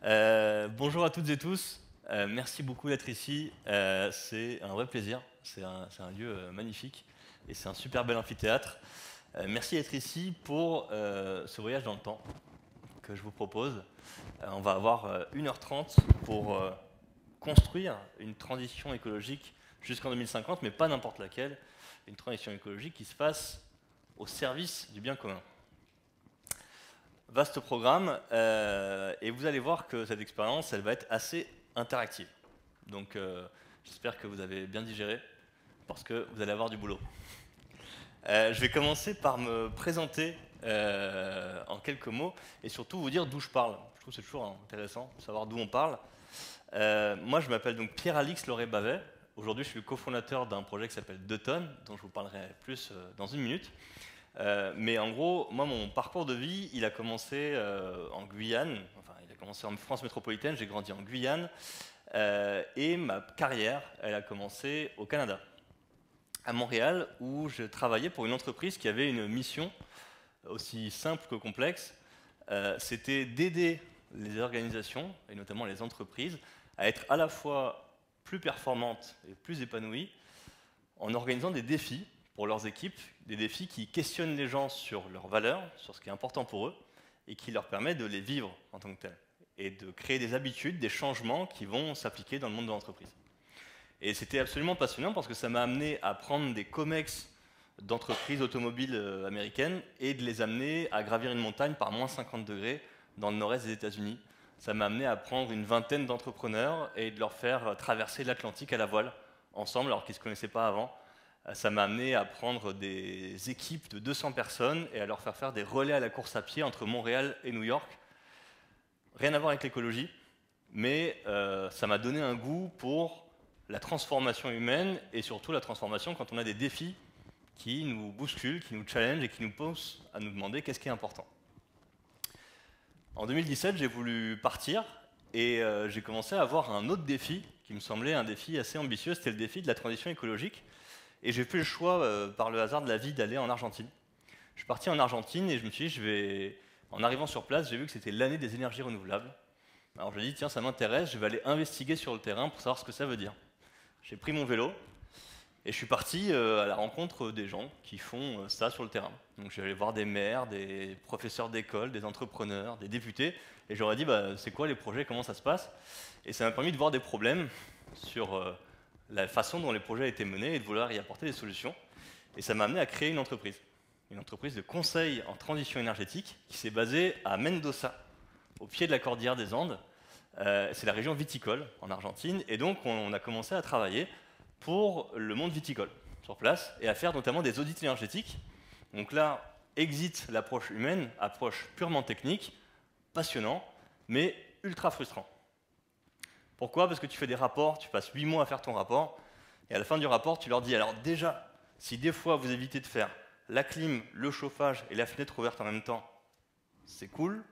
Bonjour à toutes et tous. Merci beaucoup d'être ici. C'est un vrai plaisir. C'est un lieu magnifique et c'est un super bel amphithéâtre. Merci d'être ici pour ce voyage dans le temps que je vous propose. On va avoir 1h30 pour construire une transition écologique jusqu'en 2050, mais pas n'importe laquelle. Une transition écologique qui se fasse au service du bien commun. Vaste programme, et vous allez voir que cette expérience, elle va être assez interactive. Donc j'espère que vous avez bien digéré, parce que vous allez avoir du boulot. Je vais commencer par me présenter en quelques mots, et surtout vous dire d'où je parle. Je trouve que c'est toujours intéressant de savoir d'où on parle. Moi, je m'appelle donc Pierre-Alix Lauré-Bavet. Aujourd'hui, je suis le cofondateur d'un projet qui s'appelle 2 tonnes, dont je vous parlerai plus dans une minute. Mais en gros, moi, mon parcours de vie, il a commencé en Guyane, enfin, il a commencé en France métropolitaine, j'ai grandi en Guyane, et ma carrière, elle a commencé au Canada, à Montréal, où je travaillais pour une entreprise qui avait une mission aussi simple que complexe. C'était d'aider les organisations, et notamment les entreprises, à être à la fois plus performantes et plus épanouies en organisant des défis pour leurs équipes, des défis qui questionnent les gens sur leurs valeurs, sur ce qui est important pour eux, et qui leur permettent de les vivre en tant que tels, et de créer des habitudes, des changements qui vont s'appliquer dans le monde de l'entreprise. Et c'était absolument passionnant parce que ça m'a amené à prendre des COMEX d'entreprises automobiles américaines et de les amener à gravir une montagne par moins 50 degrés dans le nord-est des États-Unis. Ça m'a amené à prendre une vingtaine d'entrepreneurs et de leur faire traverser l'Atlantique à la voile, ensemble, alors qu'ils ne se connaissaient pas avant. Ça m'a amené à prendre des équipes de 200 personnes et à leur faire des relais à la course à pied entre Montréal et New York. Rien à voir avec l'écologie, mais ça m'a donné un goût pour la transformation humaine et surtout la transformation quand on a des défis qui nous bousculent, qui nous challengent et qui nous poussent à nous demander qu'est-ce qui est important. En 2017, j'ai voulu partir et j'ai commencé à avoir un autre défi qui me semblait un défi assez ambitieux, c'était le défi de la transition écologique. Et j'ai fait le choix, par le hasard de la vie, d'aller en Argentine. Je suis parti en Argentine et je me suis dit, en arrivant sur place, j'ai vu que c'était l'année des énergies renouvelables. Alors je me suis dit, tiens, ça m'intéresse, je vais aller investiguer sur le terrain pour savoir ce que ça veut dire. J'ai pris mon vélo et je suis parti à la rencontre des gens qui font ça sur le terrain. Donc je suis allé voir des maires, des professeurs d'école, des entrepreneurs, des députés, et je leur ai dit, c'est quoi les projets, comment ça se passe? Et ça m'a permis de voir des problèmes sur la façon dont les projets étaient menés et de vouloir y apporter des solutions. Et ça m'a amené à créer une entreprise de conseil en transition énergétique qui s'est basée à Mendoza, au pied de la cordillère des Andes. C'est la région viticole en Argentine, et donc on a commencé à travailler pour le monde viticole sur place et à faire notamment des audits énergétiques. Donc là, exit l'approche humaine, approche purement technique, passionnant, mais ultra frustrant. Pourquoi? Parce que tu fais des rapports, tu passes 8 mois à faire ton rapport, et à la fin du rapport, tu leur dis, alors déjà, si des fois vous évitez de faire la clim, le chauffage et la fenêtre ouverte en même temps, c'est cool,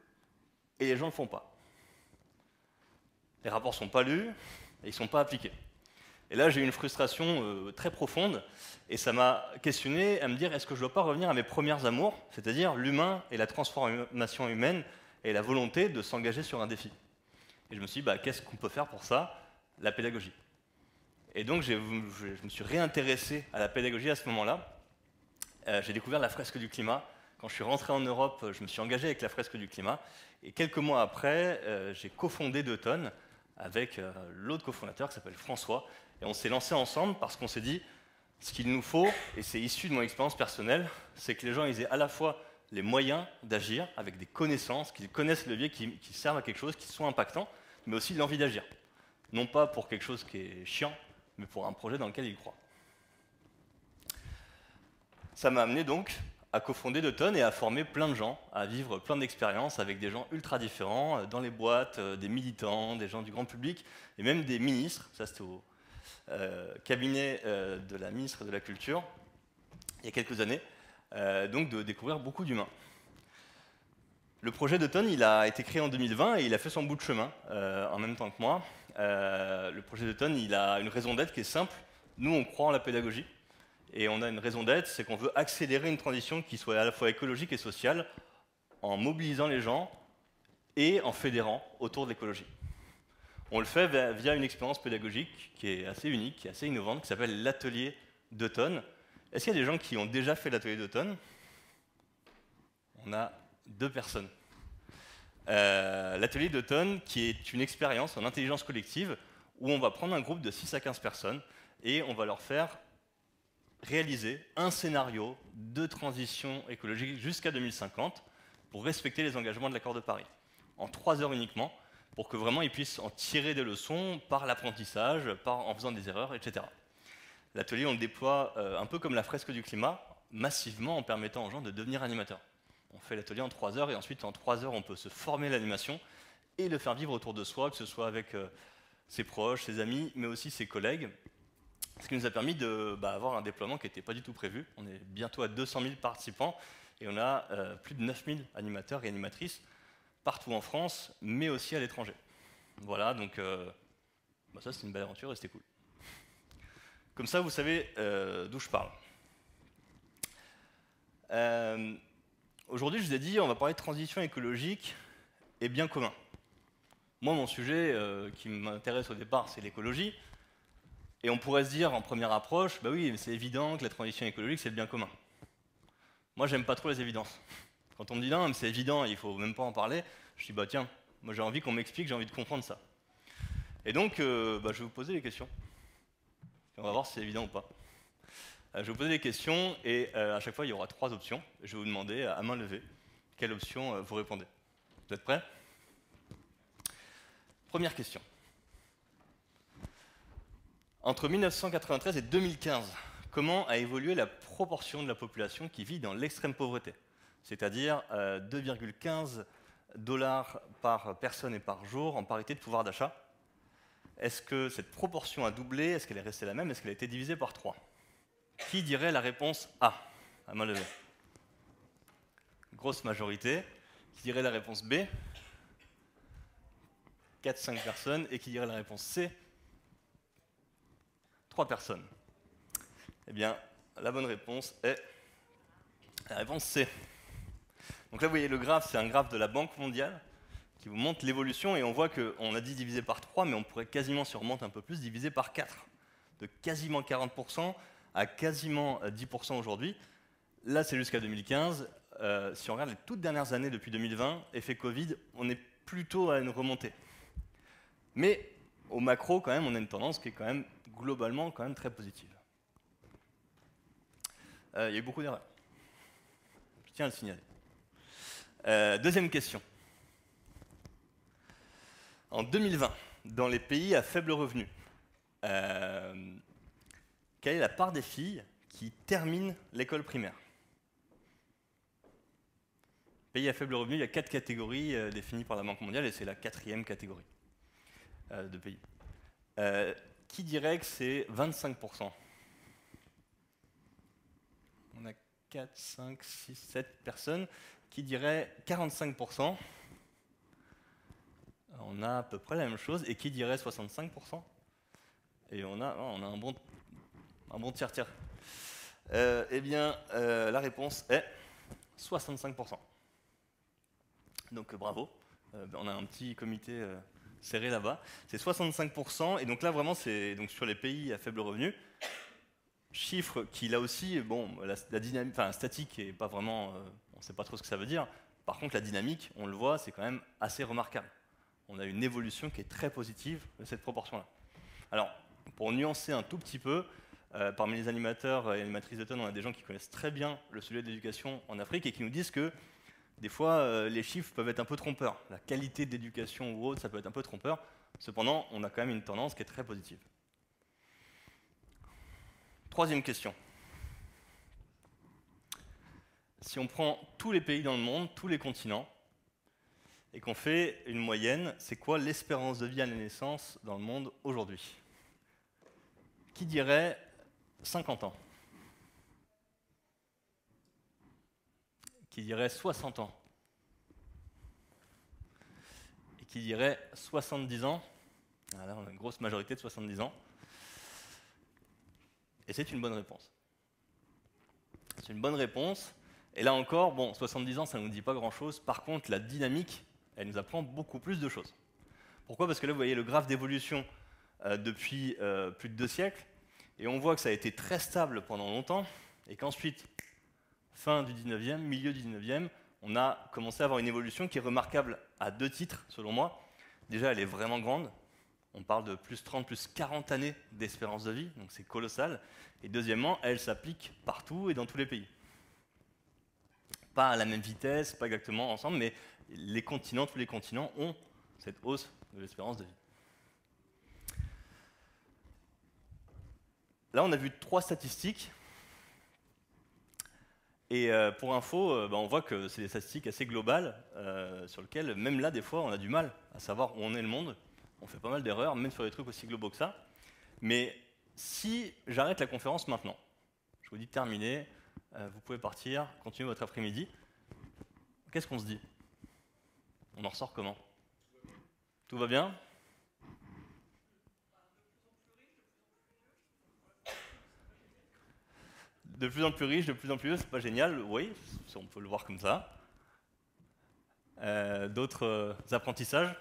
et les gens ne le font pas. Les rapports ne sont pas lus, et ils ne sont pas appliqués. Et là, j'ai eu une frustration très profonde, et ça m'a questionné à me dire, est-ce que je ne dois pas revenir à mes premières amours, c'est-à-dire l'humain et la transformation humaine, et la volonté de s'engager sur un défi. Et je me suis dit, qu'est-ce qu'on peut faire pour ça? La pédagogie. Et donc, je me suis réintéressé à la pédagogie à ce moment-là. J'ai découvert la fresque du climat. Quand je suis rentré en Europe, je me suis engagé avec la fresque du climat. Et quelques mois après, j'ai cofondé 2 tonnes avec l'autre cofondateur qui s'appelle François. Et on s'est lancé ensemble parce qu'on s'est dit, ce qu'il nous faut, et c'est issu de mon expérience personnelle, c'est que les gens ils aient à la fois les moyens d'agir avec des connaissances, qu'ils connaissent le levier, qui servent à quelque chose, qui sont impactants, mais aussi l'envie d'agir. Non pas pour quelque chose qui est chiant, mais pour un projet dans lequel ils croient. Ça m'a amené donc à cofonder 2 tonnes et à former plein de gens, à vivre plein d'expériences avec des gens ultra différents, dans les boîtes, des militants, des gens du grand public, et même des ministres. Ça, c'était au cabinet de la ministre de la Culture, il y a quelques années, donc de découvrir beaucoup d'humains. Le projet 2 tonnes, il a été créé en 2020 et il a fait son bout de chemin en même temps que moi. Le projet 2 tonnes, il a une raison d'être qui est simple. Nous, on croit en la pédagogie. Et on a une raison d'être, c'est qu'on veut accélérer une transition qui soit à la fois écologique et sociale en mobilisant les gens et en fédérant autour de l'écologie. On le fait via une expérience pédagogique qui est assez unique, qui est assez innovante, qui s'appelle l'atelier d'automne. Est-ce qu'il y a des gens qui ont déjà fait l'atelier d'automne? On a 2 personnes. L'atelier d'automne, qui est une expérience en intelligence collective, où on va prendre un groupe de 6 à 15 personnes et on va leur faire réaliser un scénario de transition écologique jusqu'à 2050 pour respecter les engagements de l'accord de Paris, en 3 heures uniquement, pour que vraiment ils puissent en tirer des leçons par l'apprentissage, en faisant des erreurs, etc. L'atelier, on le déploie un peu comme la fresque du climat, massivement en permettant aux gens de devenir animateurs. On fait l'atelier en 3 heures et ensuite en 3 heures on peut se former à l'animation et le faire vivre autour de soi, que ce soit avec ses proches, ses amis, mais aussi ses collègues. Ce qui nous a permis d'avoir un déploiement qui n'était pas du tout prévu. On est bientôt à 200 000 participants et on a plus de 9 000 animateurs et animatrices partout en France, mais aussi à l'étranger. Voilà, donc ça c'est une belle aventure et c'était cool. Comme ça, vous savez d'où je parle. Aujourd'hui, je vous ai dit, on va parler de transition écologique et bien commun. Moi, mon sujet qui m'intéresse au départ, c'est l'écologie. Et on pourrait se dire, en première approche, bah oui, mais c'est évident que la transition écologique, c'est le bien commun. Moi, j'aime pas trop les évidences. Quand on me dit non, mais c'est évident, il faut même pas en parler, je dis bah tiens, moi j'ai envie qu'on m'explique, j'ai envie de comprendre ça. Et donc, je vais vous poser des questions. Et on va voir si c'est évident ou pas. Je vais vous poser des questions et à chaque fois, il y aura 3 options. Je vais vous demander à main levée quelle option vous répondez. Vous êtes prêts? Première question. Entre 1993 et 2015, comment a évolué la proportion de la population qui vit dans l'extrême pauvreté? C'est-à-dire 2,15 $ par personne et par jour en parité de pouvoir d'achat. Est-ce que cette proportion a doublé? Est-ce qu'elle est restée la même? Est-ce qu'elle a été divisée par 3? Qui dirait la réponse A? À main levée. Grosse majorité. Qui dirait la réponse B? 4-5 personnes. Et qui dirait la réponse C? 3 personnes. Eh bien, la bonne réponse est la réponse C. Donc là, vous voyez le graphe, c'est un graphe de la Banque mondiale qui vous montre l'évolution et on voit qu'on a dit divisé par 3, mais on pourrait quasiment, si on remonte un peu plus, diviser par 4. De quasiment 40% à quasiment 10% aujourd'hui. Là, c'est jusqu'à 2015. Si on regarde les toutes dernières années depuis 2020, effet Covid, on est plutôt à une remontée. Mais au macro, quand même, on a une tendance qui est quand même globalement quand même très positive. Il y a eu beaucoup d'erreurs. Je tiens à le signaler. Deuxième question. En 2020, dans les pays à faible revenu, quelle est la part des filles qui terminent l'école primaire? Pays à faible revenu, il y a 4 catégories définies par la Banque mondiale et c'est la 4e catégorie de pays. Qui dirait que c'est 25%? On a 4, 5, 6, 7 personnes. Qui dirait 45%? On a à peu près la même chose. Et qui dirait 65%? Et on a un bon tiers-tiers. Eh bien, la réponse est 65%. Donc bravo. On a un petit comité serré là-bas. C'est 65%. Et donc là, vraiment, c'est donc sur les pays à faible revenu. Chiffre qui, là aussi, bon, la dynamique, enfin, statique est pas vraiment, on ne sait pas trop ce que ça veut dire. Par contre, la dynamique, on le voit, c'est quand même assez remarquable. On a une évolution qui est très positive de cette proportion-là. Alors, pour nuancer un tout petit peu, parmi les animateurs et animatrices d'automne, on a des gens qui connaissent très bien le sujet de l'éducation en Afrique et qui nous disent que des fois, les chiffres peuvent être un peu trompeurs. La qualité de l'éducation ou autre, ça peut être un peu trompeur. Cependant, on a quand même une tendance qui est très positive. Troisième question. Si on prend tous les pays dans le monde, tous les continents, et qu'on fait une moyenne, c'est quoi l'espérance de vie à la naissance dans le monde aujourd'hui? Qui dirait 50 ans? Qui dirait 60 ans? Et qui dirait 70 ans? Là, on a une grosse majorité de 70 ans. Et c'est une bonne réponse. C'est une bonne réponse. Et là encore, bon, 70 ans, ça ne nous dit pas grand-chose. Par contre, la dynamique elle nous apprend beaucoup plus de choses. Pourquoi? Parce que là, vous voyez le graphe d'évolution depuis plus de 2 siècles, et on voit que ça a été très stable pendant longtemps, et qu'ensuite, fin du 19e, milieu du 19e, on a commencé à avoir une évolution qui est remarquable à 2 titres, selon moi. Déjà, elle est vraiment grande. On parle de plus 30, plus 40 années d'espérance de vie, donc c'est colossal. Et deuxièmement, elle s'applique partout et dans tous les pays. Pas à la même vitesse, pas exactement ensemble, mais les continents, tous les continents ont cette hausse de l'espérance de vie. Là, on a vu 3 statistiques. Et pour info, on voit que c'est des statistiques assez globales, sur lesquelles, même là, des fois, on a du mal à savoir où on est le monde. On fait pas mal d'erreurs, même sur des trucs aussi globaux que ça. Mais si j'arrête la conférence maintenant, je vous dis terminé, vous pouvez partir, continuer votre après-midi, qu'est-ce qu'on se dit? On en ressort comment? Tout va bien? De plus en plus riche, de plus en plus vieux, c'est pas génial, oui, on peut le voir comme ça. D'autres apprentissages?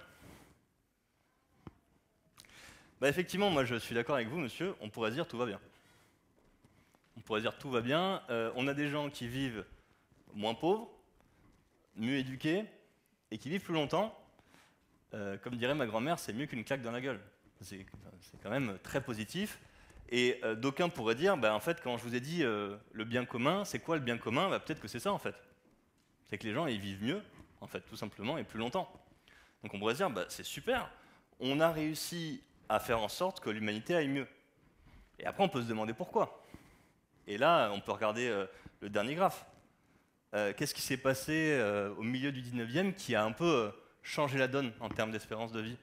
Effectivement, moi je suis d'accord avec vous, monsieur, on pourrait dire tout va bien. On pourrait dire tout va bien, on a des gens qui vivent moins pauvres, mieux éduqués, et qui vivent plus longtemps. Comme dirait ma grand-mère, c'est mieux qu'une claque dans la gueule. C'est quand même très positif. Et d'aucuns pourraient dire, en fait, quand je vous ai dit le bien commun, c'est quoi le bien commun? Peut-être que c'est ça, en fait. C'est que les gens, ils vivent mieux, en fait, tout simplement, et plus longtemps. Donc on pourrait se dire, c'est super, on a réussi à faire en sorte que l'humanité aille mieux. Et après, on peut se demander pourquoi. Et là, on peut regarder le dernier graphe. Qu'est-ce qui s'est passé au milieu du 19e qui a un peu changé la donne en termes d'espérance de vie?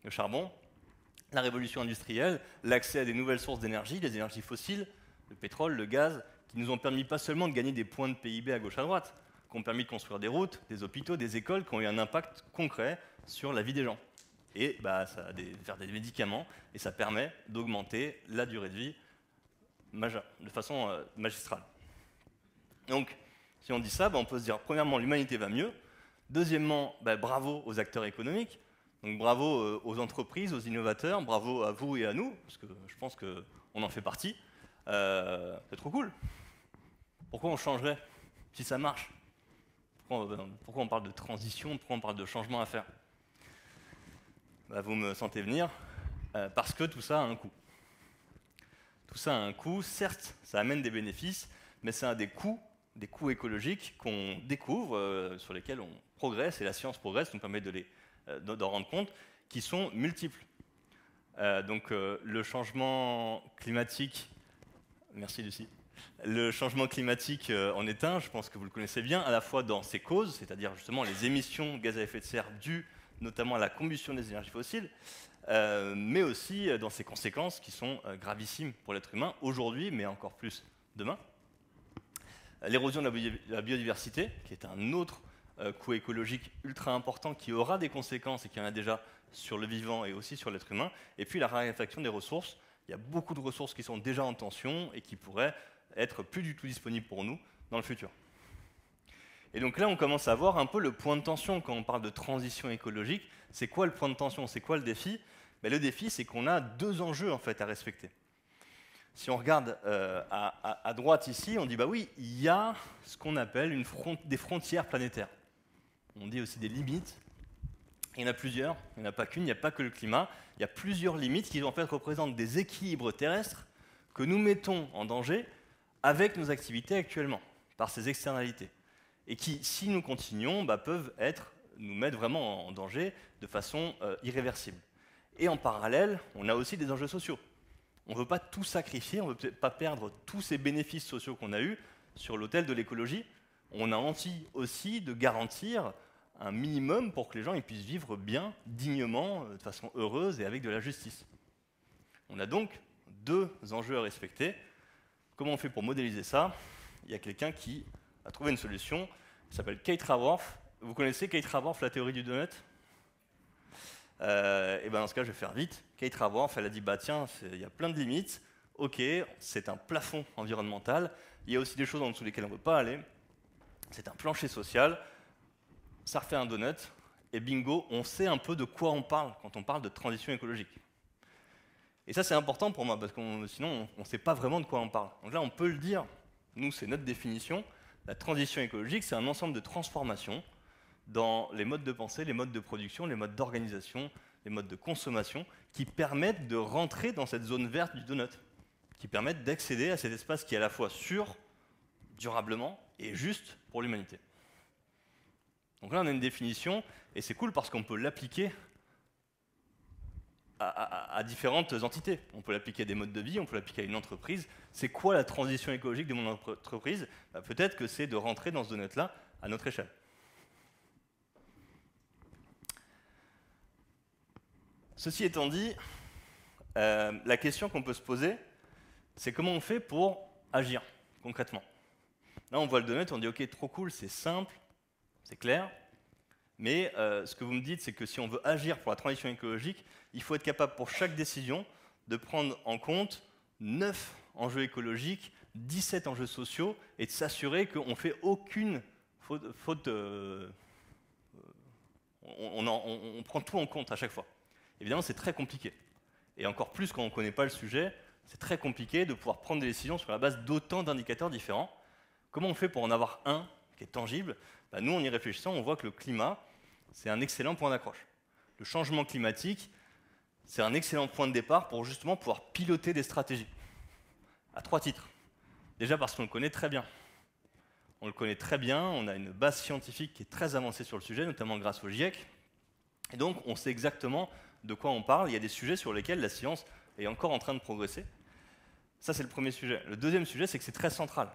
Le charbon, la révolution industrielle, l'accès à des nouvelles sources d'énergie, les énergies fossiles, le pétrole, le gaz, qui nous ont permis pas seulement de gagner des points de PIB à gauche à droite, qui ont permis de construire des routes, des hôpitaux, des écoles, qui ont eu un impact concret sur la vie des gens. Et ça a faire des médicaments, et ça permet d'augmenter la durée de vie de façon magistrale. Donc, si on dit ça, on peut se dire, premièrement, l'humanité va mieux. Deuxièmement, bravo aux acteurs économiques. Donc bravo aux entreprises, aux innovateurs, bravo à vous et à nous, parce que je pense qu'on en fait partie. C'est trop cool. Pourquoi on changerait si ça marche? Pourquoi on parle de transition? Pourquoi on parle de changement à faire? Vous me sentez venir, parce que tout ça a un coût. Tout ça a un coût, certes, ça amène des bénéfices, mais c'est un des coûts écologiques qu'on découvre, sur lesquels on progresse, et la science progresse, nous permet d'en rendre compte, qui sont multiples. Le changement climatique, merci Lucie, le changement climatique en est un, je pense que vous le connaissez bien, à la fois dans ses causes, c'est-à-dire justement les émissions de gaz à effet de serre dues notamment à la combustion des énergies fossiles, mais aussi dans ses conséquences qui sont gravissimes pour l'être humain aujourd'hui, mais encore plus demain. L'érosion de la biodiversité, qui est un autre coût écologique ultra important qui aura des conséquences et qui en a déjà sur le vivant et aussi sur l'être humain. Et puis la raréfaction des ressources. Il y a beaucoup de ressources qui sont déjà en tension et qui pourraient être plus du tout disponibles pour nous dans le futur. Et donc là, on commence à voir un peu le point de tension quand on parle de transition écologique. C'est quoi le point de tension? C'est quoi le défi? Le défi, c'est qu'on a 2 enjeux en fait à respecter. Si on regarde à droite ici, on dit oui, il y a ce qu'on appelle des frontières planétaires. On dit aussi des limites. Il y en a plusieurs, il n'y en a pas qu'une, il n'y a pas que le climat. Il y a plusieurs limites qui en fait représentent des équilibres terrestres que nous mettons en danger avec nos activités actuellement, par ces externalités. Et qui, si nous continuons, peuvent nous mettre vraiment en danger de façon irréversible. Et en parallèle, on a aussi des enjeux sociaux. On ne veut pas tout sacrifier, on ne veut pas perdre tous ces bénéfices sociaux qu'on a eus sur l'autel de l'écologie. On a envie aussi de garantir un minimum pour que les gens puissent vivre bien, dignement, de façon heureuse et avec de la justice. On a donc 2 enjeux à respecter. Comment on fait pour modéliser ça? Il y a quelqu'un qui a trouvé une solution, qui s'appelle Kate Raworth. Vous connaissez Kate Raworth, la théorie du donut? Et dans ce cas, je vais faire vite. Kate Raworth, elle a dit, tiens, il y a plein de limites. Ok, c'est un plafond environnemental. Il y a aussi des choses en dessous desquelles on ne peut pas aller. C'est un plancher social, ça refait un donut, et bingo, on sait un peu de quoi on parle quand on parle de transition écologique. Et ça, c'est important pour moi, parce que sinon, on ne sait pas vraiment de quoi on parle. Donc là, on peut le dire, nous, c'est notre définition. La transition écologique, c'est un ensemble de transformations dans les modes de pensée, les modes de production, les modes d'organisation, les modes de consommation, qui permettent de rentrer dans cette zone verte du donut, qui permettent d'accéder à cet espace qui est à la fois sûr, durablement, et juste pour l'humanité. Donc là, on a une définition, et c'est cool parce qu'on peut l'appliquer à différentes entités. On peut l'appliquer à des modes de vie, on peut l'appliquer à une entreprise. C'est quoi la transition écologique de mon entreprise? Peut-être que c'est de rentrer dans ce donut-là à notre échelle. Ceci étant dit, la question qu'on peut se poser, c'est comment on fait pour agir concrètement. Là, on voit le donut, on dit ok, trop cool, c'est simple, c'est clair, mais ce que vous me dites, c'est que si on veut agir pour la transition écologique, il faut être capable pour chaque décision de prendre en compte 9 enjeux écologiques, 17 enjeux sociaux, et de s'assurer qu'on ne fait aucune faute. On prend tout en compte à chaque fois. Évidemment, c'est très compliqué. Et encore plus quand on ne connaît pas le sujet, c'est très compliqué de pouvoir prendre des décisions sur la base d'autant d'indicateurs différents. Comment on fait pour en avoir un qui est tangible? Nous, en y réfléchissant, on voit que le climat, c'est un excellent point d'accroche. Le changement climatique, c'est un excellent point de départ pour justement pouvoir piloter des stratégies. À 3 titres. Déjà parce qu'on le connaît très bien. On le connaît très bien, on a une base scientifique qui est très avancée sur le sujet, notamment grâce au GIEC. Et donc, on sait exactement de quoi on parle. Il y a des sujets sur lesquels la science est encore en train de progresser. Ça, c'est le premier sujet. Le deuxième sujet, c'est que c'est très central.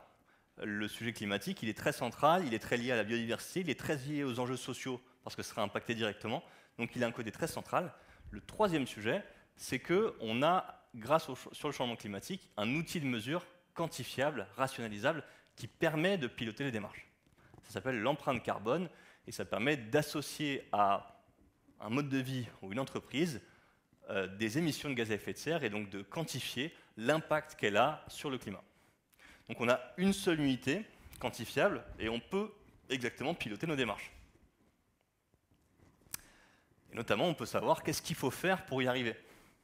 Le sujet climatique, il est très central, il est très lié à la biodiversité, il est très lié aux enjeux sociaux, parce que ce sera impacté directement. Donc, il a un côté très central. Le troisième sujet, c'est qu'on a, sur le changement climatique, un outil de mesure quantifiable, rationalisable, qui permet de piloter les démarches. Ça s'appelle l'empreinte carbone, et ça permet d'associer à un mode de vie ou une entreprise des émissions de gaz à effet de serre, et donc de quantifier l'impact qu'elle a sur le climat. Donc on a une seule unité quantifiable, et on peut exactement piloter nos démarches. Et notamment, on peut savoir qu'est-ce qu'il faut faire pour y arriver.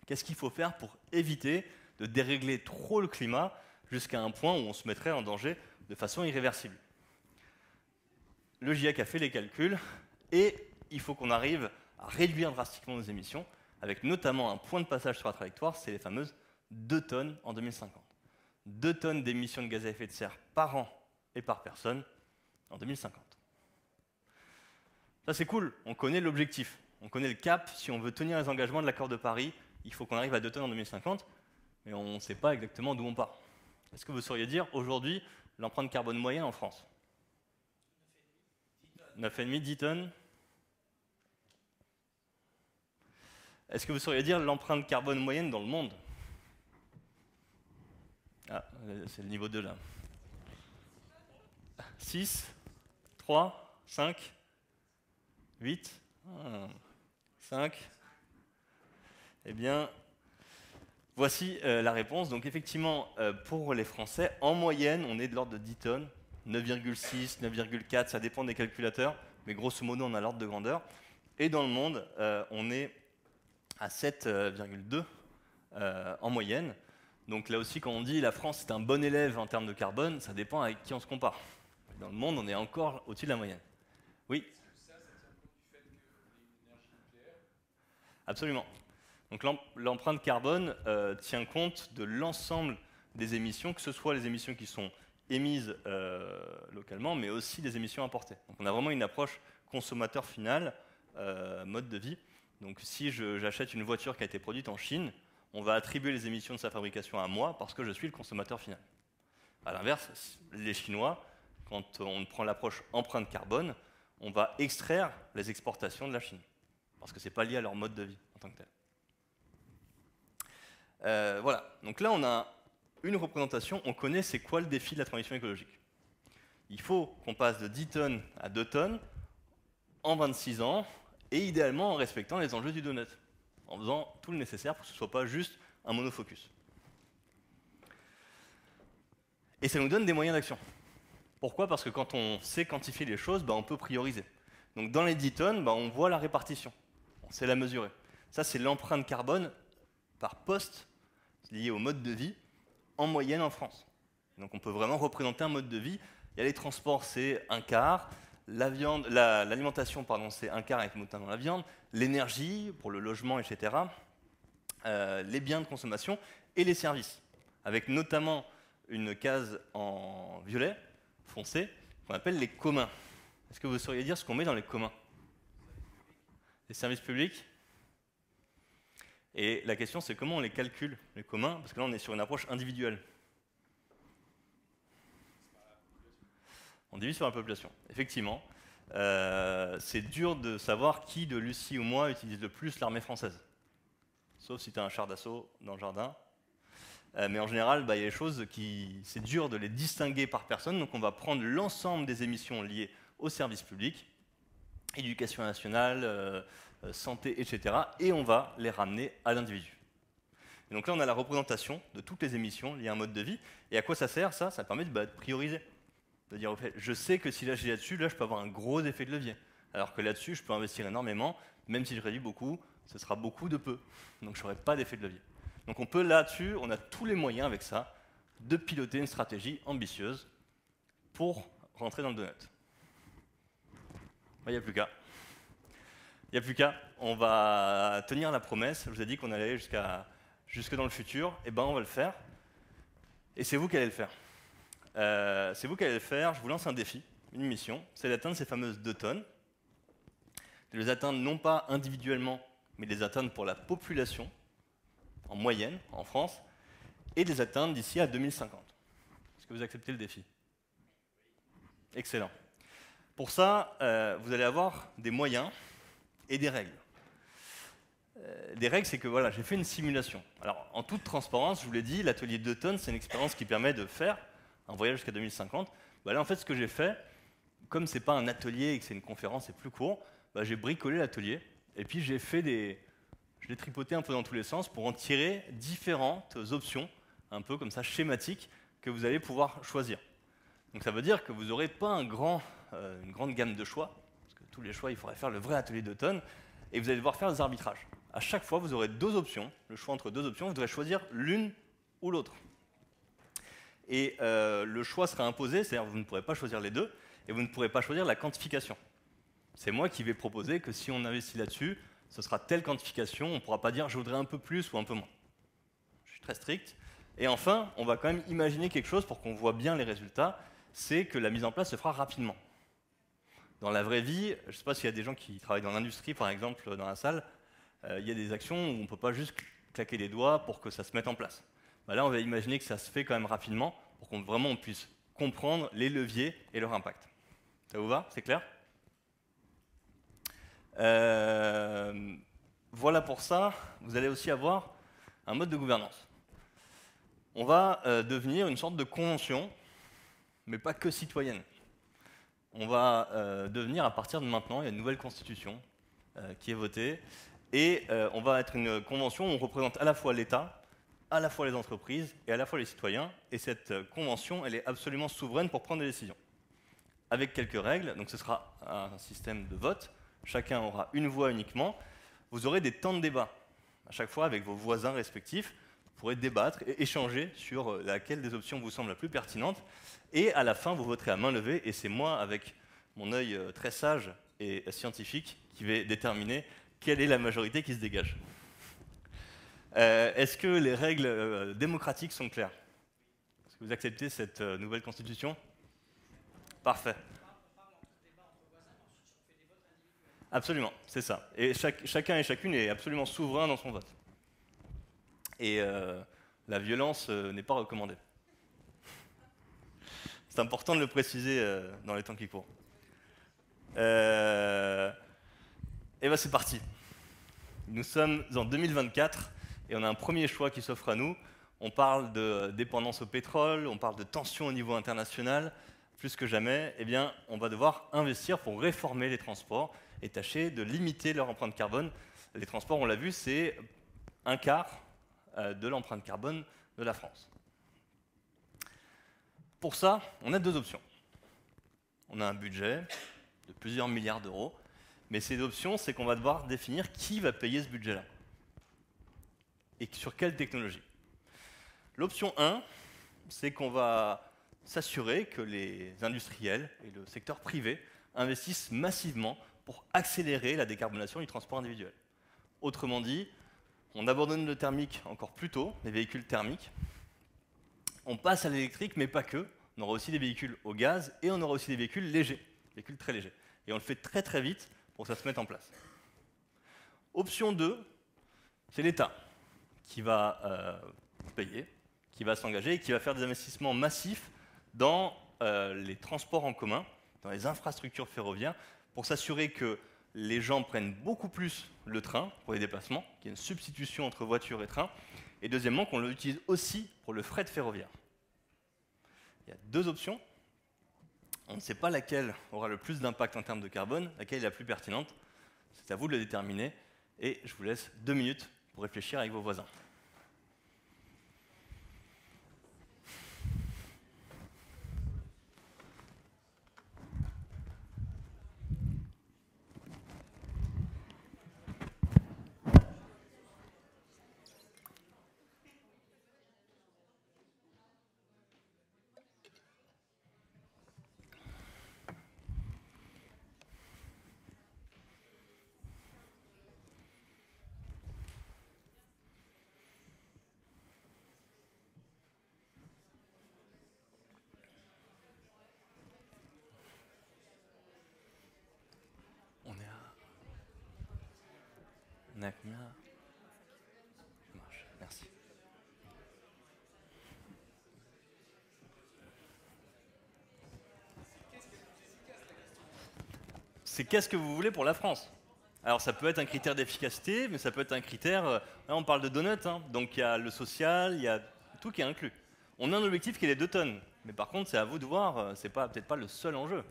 Qu'est-ce qu'il faut faire pour éviter de dérégler trop le climat jusqu'à un point où on se mettrait en danger de façon irréversible. Le GIEC a fait les calculs, et il faut qu'on arrive à réduire drastiquement nos émissions, avec notamment un point de passage sur la trajectoire, c'est les fameuses 2 tonnes en 2050. 2 tonnes d'émissions de gaz à effet de serre par an et par personne en 2050. Ça c'est cool, on connaît l'objectif, on connaît le cap. Si on veut tenir les engagements de l'accord de Paris, il faut qu'on arrive à 2 tonnes en 2050, mais on ne sait pas exactement d'où on part. Est-ce que vous sauriez dire aujourd'hui l'empreinte carbone moyenne en France? 9,5, 10 tonnes. Est-ce que vous sauriez dire l'empreinte carbone moyenne dans le monde? Ah, c'est le niveau 2 là. 6, 3, 5, 8, 5. Eh bien, voici la réponse. Donc effectivement, pour les Français, en moyenne, on est de l'ordre de 10 tonnes. 9,6, 9,4, ça dépend des calculateurs, mais grosso modo, on a l'ordre de grandeur. Et dans le monde, on est à 7,2 en moyenne. Donc là aussi, quand on dit la France est un bon élève en termes de carbone, ça dépend avec qui on se compare. Dans le monde, on est encore au-dessus de la moyenne. Oui. Est-ce que ça tient compte du fait qu'il y ait une énergie nucléaire? Absolument. Donc l'empreinte carbone tient compte de l'ensemble des émissions, que ce soit les émissions qui sont émises localement, mais aussi des émissions importées. Donc on a vraiment une approche consommateur final, mode de vie. Donc si j'achète une voiture qui a été produite en Chine, on va attribuer les émissions de sa fabrication à moi parce que je suis le consommateur final. A l'inverse, les Chinois, quand on prend l'approche empreinte carbone, on va extraire les exportations de la Chine parce que ce n'est pas lié à leur mode de vie en tant que tel. Voilà, donc là on a une représentation, on connaît c'est quoi le défi de la transition écologique. Il faut qu'on passe de 10 tonnes à 2 tonnes en 26 ans, et idéalement en respectant les enjeux du donut, en faisant tout le nécessaire pour que ce ne soit pas juste un monofocus. Et ça nous donne des moyens d'action. Pourquoi? Parce que quand on sait quantifier les choses, on peut prioriser. Donc dans les 10 tonnes, on voit la répartition, on sait la mesurer. Ça, c'est l'empreinte carbone par poste liée au mode de vie en moyenne en France. Donc on peut vraiment représenter un mode de vie. Il y a les transports, c'est un quart. L'alimentation, c'est un quart avec notamment la viande. L'énergie, pour le logement, etc. Les biens de consommation et les services. Avec notamment une case en violet foncé qu'on appelle les communs. Est-ce que vous sauriez dire ce qu'on met dans les communs? Les services publics. Et la question, c'est comment on les calcule, les communs, parce que là, on est sur une approche individuelle. On divise sur la population. Effectivement, c'est dur de savoir qui de Lucie ou moi utilise le plus l'armée française. Sauf si tu as un char d'assaut dans le jardin. Mais en général, il y a des choses c'est dur de les distinguer par personne, donc on va prendre l'ensemble des émissions liées au service public, éducation nationale, santé, etc., et on va les ramener à l'individu. Donc là, on a la représentation de toutes les émissions liées à un mode de vie, et à quoi ça sert, ça? Ça permet de prioriser. De dire, je sais que si là j'ai là-dessus, là je peux avoir un gros effet de levier, alors que là-dessus, je peux investir énormément, même si je réduis beaucoup, ce sera beaucoup de peu, donc je n'aurai pas d'effet de levier. Donc on peut là-dessus, on a tous les moyens avec ça, de piloter une stratégie ambitieuse pour rentrer dans le donut. Il n'y a plus qu'à. Il n'y a plus qu'à. On va tenir la promesse. Je vous ai dit qu'on allait jusque dans le futur. Et on va le faire. Et c'est vous qui allez le faire. C'est vous qui allez le faire. Je vous lance un défi, une mission. C'est d'atteindre ces fameuses 2 tonnes. De les atteindre non pas individuellement, mais de les atteindre pour la population, en moyenne, en France, et de les atteindre d'ici à 2050. Est-ce que vous acceptez le défi? Excellent. Pour ça, vous allez avoir des moyens et des règles. Des règles, c'est que voilà, j'ai fait une simulation. Alors, en toute transparence, je vous l'ai dit, l'atelier 2 tonnes, c'est une expérience qui permet de faire un voyage jusqu'à 2050. Là, en fait, ce que j'ai fait, comme c'est pas un atelier et que c'est une conférence, c'est plus court, j'ai bricolé l'atelier et puis je l'ai tripoté un peu dans tous les sens pour en tirer différentes options, un peu comme ça schématiques, que vous allez pouvoir choisir. Donc ça veut dire que vous n'aurez pas une grande gamme de choix, parce que tous les choix, il faudrait faire le vrai atelier 2 tonnes, et vous allez devoir faire des arbitrages. À chaque fois, vous aurez 2 options, le choix entre 2 options, vous devrez choisir l'une ou l'autre. Et le choix sera imposé, c'est-à-dire que vous ne pourrez pas choisir les deux, et vous ne pourrez pas choisir la quantification. C'est moi qui vais proposer que si on investit là-dessus, ce sera telle quantification, on ne pourra pas dire je voudrais un peu plus ou un peu moins. Je suis très strict. Et enfin, on va quand même imaginer quelque chose pour qu'on voit bien les résultats, c'est que la mise en place se fera rapidement. Dans la vraie vie, je ne sais pas s'il y a des gens qui travaillent dans l'industrie, par exemple, dans la salle, il y a des actions où on ne peut pas juste claquer les doigts pour que ça se mette en place. Là, on va imaginer que ça se fait quand même rapidement, pour qu'on vraiment puisse comprendre les leviers et leur impact. Ça vous va? C'est clair? Voilà pour ça, vous allez aussi avoir un mode de gouvernance. On va devenir une sorte de convention, mais pas que citoyenne. On va devenir, à partir de maintenant, il y a une nouvelle constitution qui est votée, et on va être une convention où on représente à la fois l'État, à la fois les entreprises et à la fois les citoyens, et cette convention, elle est absolument souveraine pour prendre des décisions. Avec quelques règles, donc ce sera un système de vote, chacun aura une voix uniquement, vous aurez des temps de débat, à chaque fois avec vos voisins respectifs, vous pourrez débattre et échanger sur laquelle des options vous semble la plus pertinente, et à la fin, vous voterez à main levée, et c'est moi, avec mon œil très sage et scientifique, qui vais déterminer quelle est la majorité qui se dégage. Est-ce que les règles démocratiques sont claires? Est-ce que vous acceptez cette nouvelle constitution? Parfait. Absolument, c'est ça. Et chacun et chacune est absolument souverain dans son vote. Et la violence n'est pas recommandée. C'est important de le préciser dans les temps qui courent. Et c'est parti. Nous sommes en 2024 et on a un premier choix qui s'offre à nous. On parle de dépendance au pétrole, on parle de tensions au niveau international. Plus que jamais, on va devoir investir pour réformer les transports et tâcher de limiter leur empreinte carbone. Les transports, on l'a vu, c'est un quart de l'empreinte carbone de la France. Pour ça, on a 2 options. on a un budget de plusieurs milliards d'euros, mais ces options, c'est qu'on va devoir définir qui va payer ce budget-là et sur quelle technologie. L'option 1, c'est qu'on va s'assurer que les industriels et le secteur privé investissent massivement pour accélérer la décarbonation du transport individuel. Autrement dit, on abandonne le thermique encore plus tôt, les véhicules thermiques. On passe à l'électrique, mais pas que. On aura aussi des véhicules au gaz et on aura aussi des véhicules légers, véhicules très légers. Et on le fait très très vite pour que ça se mette en place. Option 2, c'est l'État qui va payer, qui va s'engager et qui va faire des investissements massifs dans les transports en commun, dans les infrastructures ferroviaires, pour s'assurer que les gens prennent beaucoup plus le train pour les déplacements, qu'il y ait une substitution entre voiture et train, et deuxièmement, qu'on l'utilise aussi pour le fret ferroviaire. Il y a deux options. On ne sait pas laquelle aura le plus d'impact en termes de carbone, laquelle est la plus pertinente. C'est à vous de le déterminer, et je vous laisse 2 minutes pour réfléchir avec vos voisins. On est à combien là? Ça marche, merci. C'est qu'est-ce que vous voulez pour la France? Alors ça peut être un critère d'efficacité, mais ça peut être un critère... là on parle de donuts, hein, donc il y a le social, il y a tout qui est inclus. On a un objectif qui est les 2 tonnes, mais par contre c'est à vous de voir, c'est peut-être pas le seul enjeu.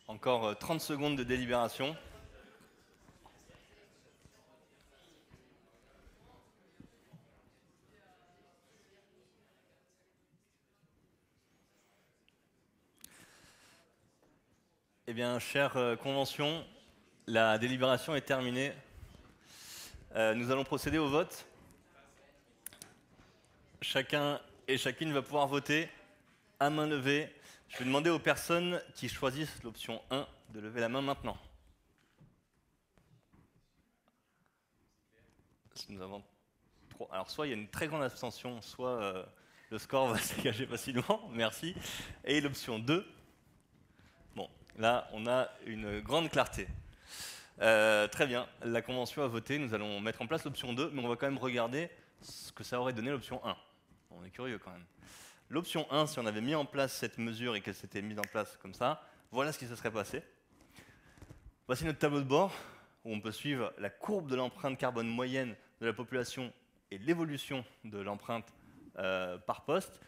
Encore 30 secondes de délibération. Eh bien, chère convention, la délibération est terminée. Nous allons procéder au vote. Chacun et chacune va pouvoir voter à main levée. Je vais demander aux personnes qui choisissent l'option 1 de lever la main maintenant. Nous avons 3. Alors, soit il y a une très grande abstention, soit le score va se dégager facilement. Merci. Et l'option 2. Bon, là, on a une grande clarté. Très bien, la convention a voté, nous allons mettre en place l'option 2, mais on va quand même regarder ce que ça aurait donné l'option 1. On est curieux quand même. L'option 1, si on avait mis en place cette mesure et qu'elle s'était mise en place comme ça, voilà ce qui se serait passé. Voici notre tableau de bord, où on peut suivre la courbe de l'empreinte carbone moyenne de la population et l'évolution de l'empreinte par poste.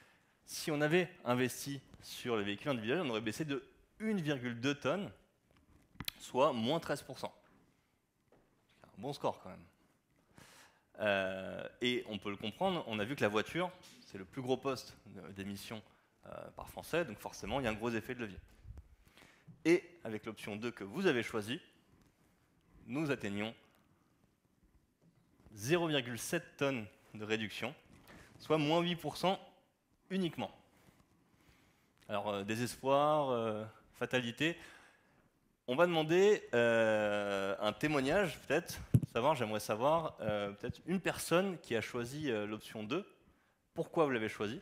Si on avait investi sur les véhicules individuels, on aurait baissé de 1,2 tonnes, soit moins 13%. C'est un bon score quand même. Et on peut le comprendre, on a vu que la voiture, c'est le plus gros poste d'émissions par Français, donc forcément il y a un gros effet de levier. Et avec l'option 2 que vous avez choisie, nous atteignons 0,7 tonnes de réduction, soit moins 8% uniquement. Alors désespoir, fatalité. On va demander un témoignage, peut-être. J'aimerais savoir, peut-être une personne qui a choisi l'option 2, pourquoi vous l'avez choisi,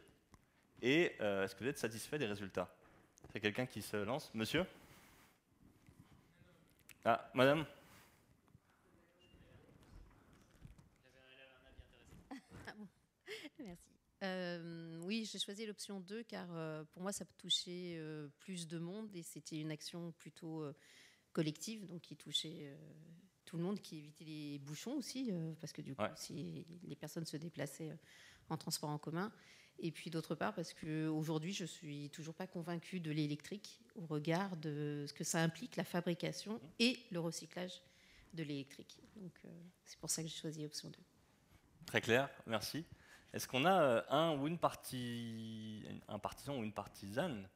et est-ce que vous êtes satisfait des résultats? C'est quelqu'un qui se lance? Monsieur? Ah, madame? Merci. Oui, j'ai choisi l'option 2 car pour moi, ça touchait plus de monde et c'était une action plutôt collective, donc qui touchait tout le monde qui évitait les bouchons aussi, parce que du coup, Ouais. si les personnes se déplaçaient en transport en commun. Et puis d'autre part, parce qu'aujourd'hui, je ne suis toujours pas convaincue de l'électrique au regard de ce que ça implique, la fabrication et le recyclage de l'électrique. Donc c'est pour ça que j'ai choisi option 2. Très clair, merci. Est-ce qu'on a un partisan ou une partisane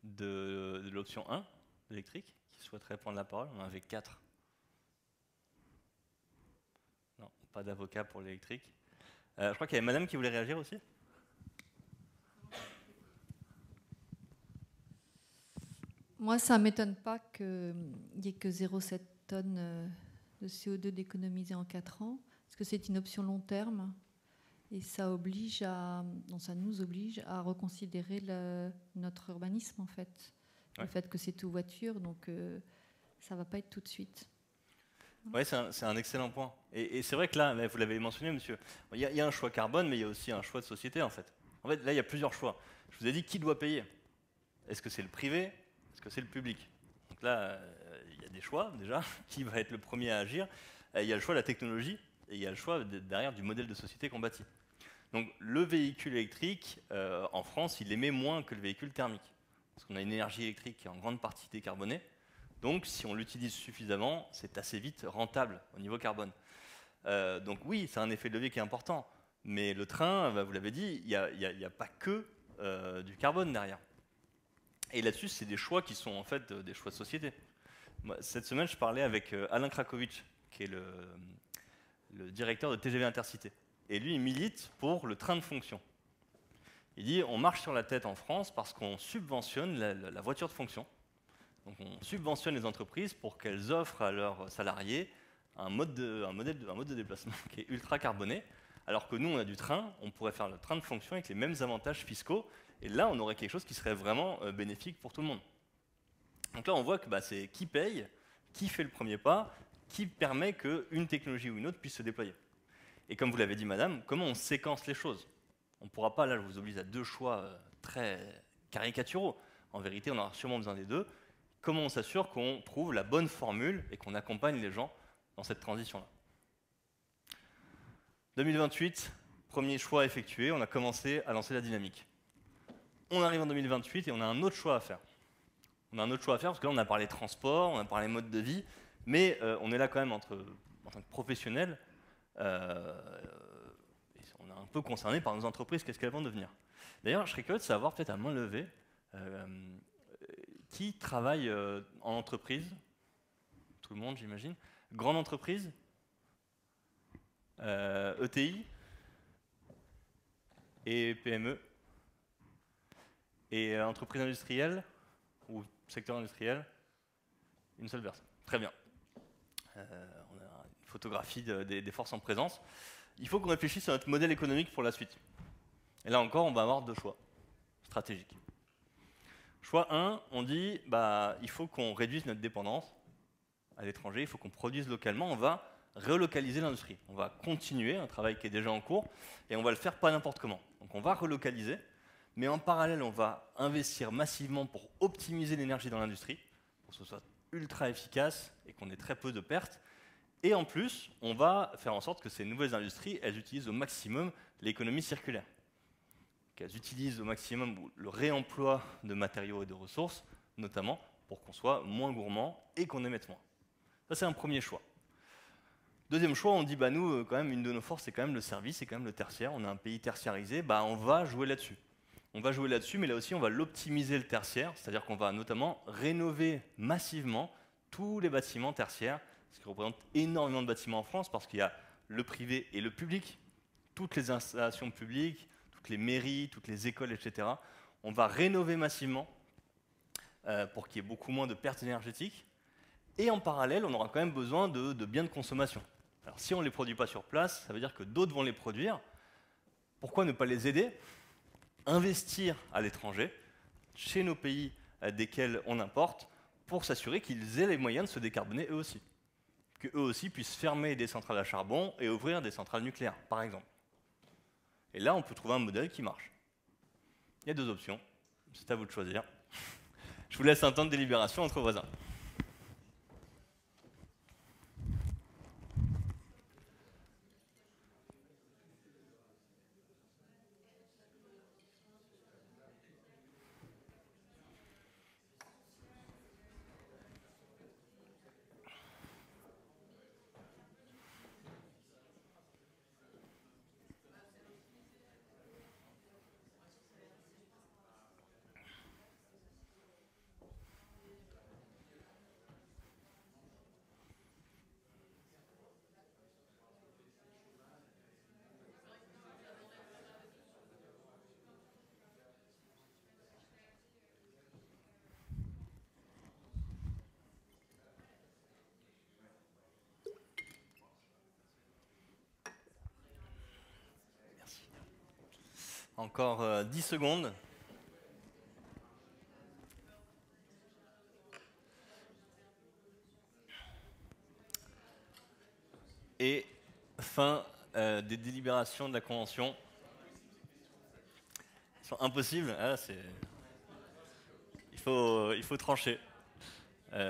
de l'option 1, électrique, qui souhaiterait prendre la parole? On en avait 4. Non, pas d'avocat pour l'électrique. Je crois qu'il y avait madame qui voulait réagir aussi. Moi, ça ne m'étonne pas qu'il n'y ait que 0,7 tonnes de CO2 d'économiser en 4 ans, parce que c'est une option long terme, et ça nous oblige à reconsidérer notre urbanisme, en fait. Ouais. Le fait que c'est tout voiture, donc ça ne va pas être tout de suite. Oui, c'est un excellent point. Et c'est vrai que là, vous l'avez mentionné, monsieur, il y a un choix carbone, mais il y a aussi un choix de société, en fait. En fait, là, il y a plusieurs choix. Je vous ai dit qui doit payer. Est-ce que c'est le privé? Est-ce que c'est le public? Donc là, il y a des choix, déjà. Qui va être le premier à agir? Il y a le choix de la technologie, et il y a le choix derrière du modèle de société qu'on bâtit. Donc le véhicule électrique, en France, il émet moins que le véhicule thermique. Parce qu'on a une énergie électrique qui est en grande partie décarbonée. Donc, si on l'utilise suffisamment, c'est assez vite rentable au niveau carbone. Donc oui, c'est un effet de levier qui est important. Mais le train, vous l'avez dit, il n'y a pas que du carbone derrière. Et là-dessus, c'est des choix qui sont en fait des choix de société. Moi, cette semaine, je parlais avec Alain Krakowicz, qui est le directeur de TGV Intercité. Et lui, il milite pour le train de fonction. Il dit, on marche sur la tête en France parce qu'on subventionne la voiture de fonction. Donc on subventionne les entreprises pour qu'elles offrent à leurs salariés un mode de déplacement qui est ultra carboné, alors que nous, on a du train, on pourrait faire le train de fonction avec les mêmes avantages fiscaux, et là, on aurait quelque chose qui serait vraiment bénéfique pour tout le monde. Donc là, on voit que c'est qui paye, qui fait le premier pas, qui permet qu'une technologie ou une autre puisse se déployer. Et comme vous l'avez dit, madame, comment on séquence les choses? On ne pourra pas, là, je vous oblige à deux choix très caricaturaux. En vérité, on aura sûrement besoin des deux. Comment on s'assure qu'on trouve la bonne formule et qu'on accompagne les gens dans cette transition-là? 2028, premier choix effectué, on a commencé à lancer la dynamique. On arrive en 2028 et on a un autre choix à faire. On a un autre choix à faire parce que là, on a parlé transport, on a parlé mode de vie, mais on est là quand même en tant que professionnels, on est un peu concerné par nos entreprises, qu'est-ce qu'elles vont devenir. D'ailleurs, je serais curieux de savoir, peut-être à main levée, qui travaille en entreprise? Tout le monde, j'imagine. Grande entreprise? ETI? Et PME? Et entreprise industrielle? Ou secteur industriel? Une seule personne. Très bien. On a une photographie des forces en présence. Il faut qu'on réfléchisse à notre modèle économique pour la suite. Et là encore, on va avoir deux choix stratégiques. Choix 1, on dit il faut qu'on réduise notre dépendance à l'étranger, il faut qu'on produise localement, on va relocaliser l'industrie. On va continuer un travail qui est déjà en cours et on va le faire pas n'importe comment. Donc on va relocaliser, mais en parallèle, on va investir massivement pour optimiser l'énergie dans l'industrie, pour que ce soit ultra efficace et qu'on ait très peu de pertes. Et en plus, on va faire en sorte que ces nouvelles industries, elles utilisent au maximum l'économie circulaire. Qu'elles utilisent au maximum le réemploi de matériaux et de ressources, notamment pour qu'on soit moins gourmand et qu'on émette moins. Ça, c'est un premier choix. Deuxième choix, on dit, nous, quand même, une de nos forces, c'est quand même le service, c'est quand même le tertiaire. On est un pays tertiarisé, on va jouer là-dessus. On va jouer là-dessus, mais là aussi, on va l'optimiser le tertiaire, c'est-à-dire qu'on va notamment rénover massivement tous les bâtiments tertiaires, ce qui représente énormément de bâtiments en France, parce qu'il y a le privé et le public, toutes les installations publiques, toutes les mairies, toutes les écoles, etc. On va rénover massivement pour qu'il y ait beaucoup moins de pertes énergétiques. Et en parallèle, on aura quand même besoin de biens de consommation. Alors si on ne les produit pas sur place, ça veut dire que d'autres vont les produire. Pourquoi ne pas les aider? Investir à l'étranger, chez nos pays desquels on importe, pour s'assurer qu'ils aient les moyens de se décarboner eux aussi. Qu'eux aussi puissent fermer des centrales à charbon et ouvrir des centrales nucléaires, par exemple. Et là, on peut trouver un modèle qui marche. Il y a deux options, c'est à vous de choisir. Je vous laisse un temps de délibération entre voisins. Encore 10 secondes. Et fin des délibérations de la Convention. Ils sont impossibles. Ah, il faut trancher.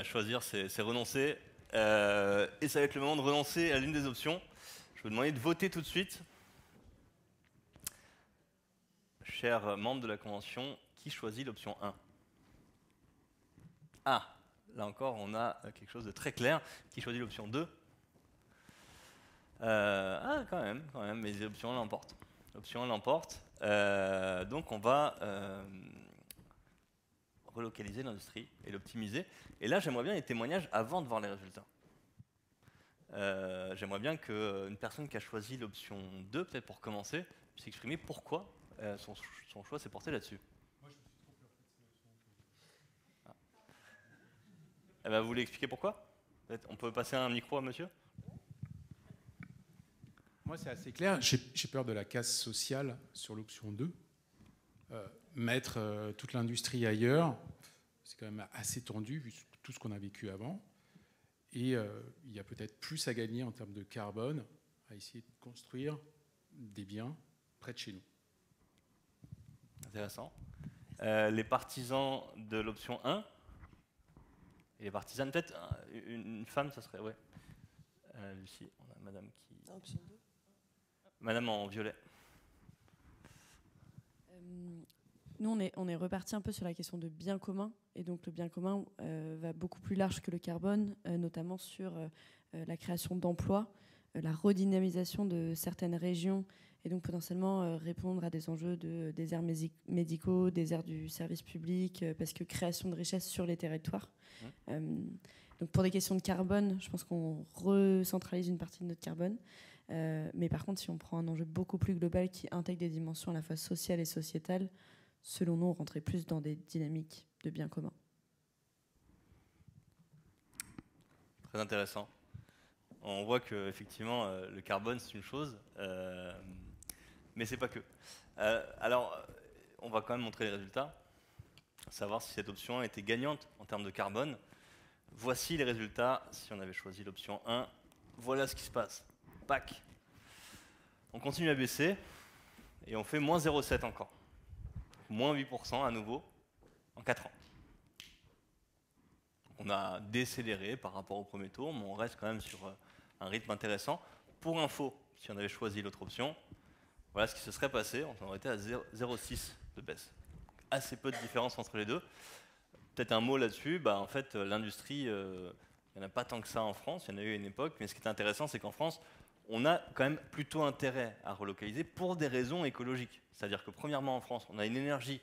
Choisir, c'est renoncer. Et ça va être le moment de renoncer à l'une des options. Je vais vous demander de voter tout de suite. Chers membres de la Convention, qui choisit l'option 1? Ah, là encore, on a quelque chose de très clair. Qui choisit l'option 2? Quand même, mais les options l'emportent. L'option l'emporte. Donc on va relocaliser l'industrie et l'optimiser. Et là, j'aimerais bien les témoignages avant de voir les résultats. J'aimerais bien qu'une personne qui a choisi l'option 2, peut-être pour commencer, puisse exprimer pourquoi son choix s'est porté là-dessus. Moi, je me suis trompé, en fait, c'est l'option 2. Eh ben, vous voulez expliquer pourquoi? On peut passer un micro à monsieur? Moi, c'est assez clair. J'ai peur de la casse sociale sur l'option 2. Mettre toute l'industrie ailleurs, c'est quand même assez tendu, vu tout ce qu'on a vécu avant. Et il y a peut-être plus à gagner en termes de carbone à essayer de construire des biens près de chez nous. Intéressant. Les partisans de l'option 1 et les partisans, peut-être une femme, ça serait, ouais. Lucie, on a madame qui... Option 2. Madame en violet. Nous, on est reparti un peu sur la question de bien commun. Et donc, le bien commun va beaucoup plus large que le carbone, notamment sur la création d'emplois, la redynamisation de certaines régions, et donc potentiellement répondre à des enjeux de déserts médicaux, déserts du service public, parce que création de richesses sur les territoires. Donc, pour des questions de carbone, je pense qu'on recentralise une partie de notre carbone. Mais par contre, si on prend un enjeu beaucoup plus global qui intègre des dimensions à la fois sociales et sociétales, selon nous, on rentrait plus dans des dynamiques de bien commun. Très intéressant. On voit que effectivement, le carbone, c'est une chose, mais c'est pas que. Alors, on va quand même montrer les résultats, savoir si cette option était gagnante en termes de carbone. Voici les résultats si on avait choisi l'option 1. Voilà ce qui se passe. Pac. On continue à baisser et on fait moins 0,7 encore. Moins 8% à nouveau en 4 ans. On a décéléré par rapport au premier tour, mais on reste quand même sur un rythme intéressant. Pour info, si on avait choisi l'autre option, voilà ce qui se serait passé. On aurait été à 0,6 de baisse. Assez peu de différence entre les deux. Peut-être un mot là-dessus. En fait, l'industrie, il n'y en a pas tant que ça en France. Il y en a eu à une époque. Mais ce qui est intéressant, c'est qu'en France, on a quand même plutôt intérêt à relocaliser pour des raisons écologiques. C'est-à-dire que premièrement, en France, on a une énergie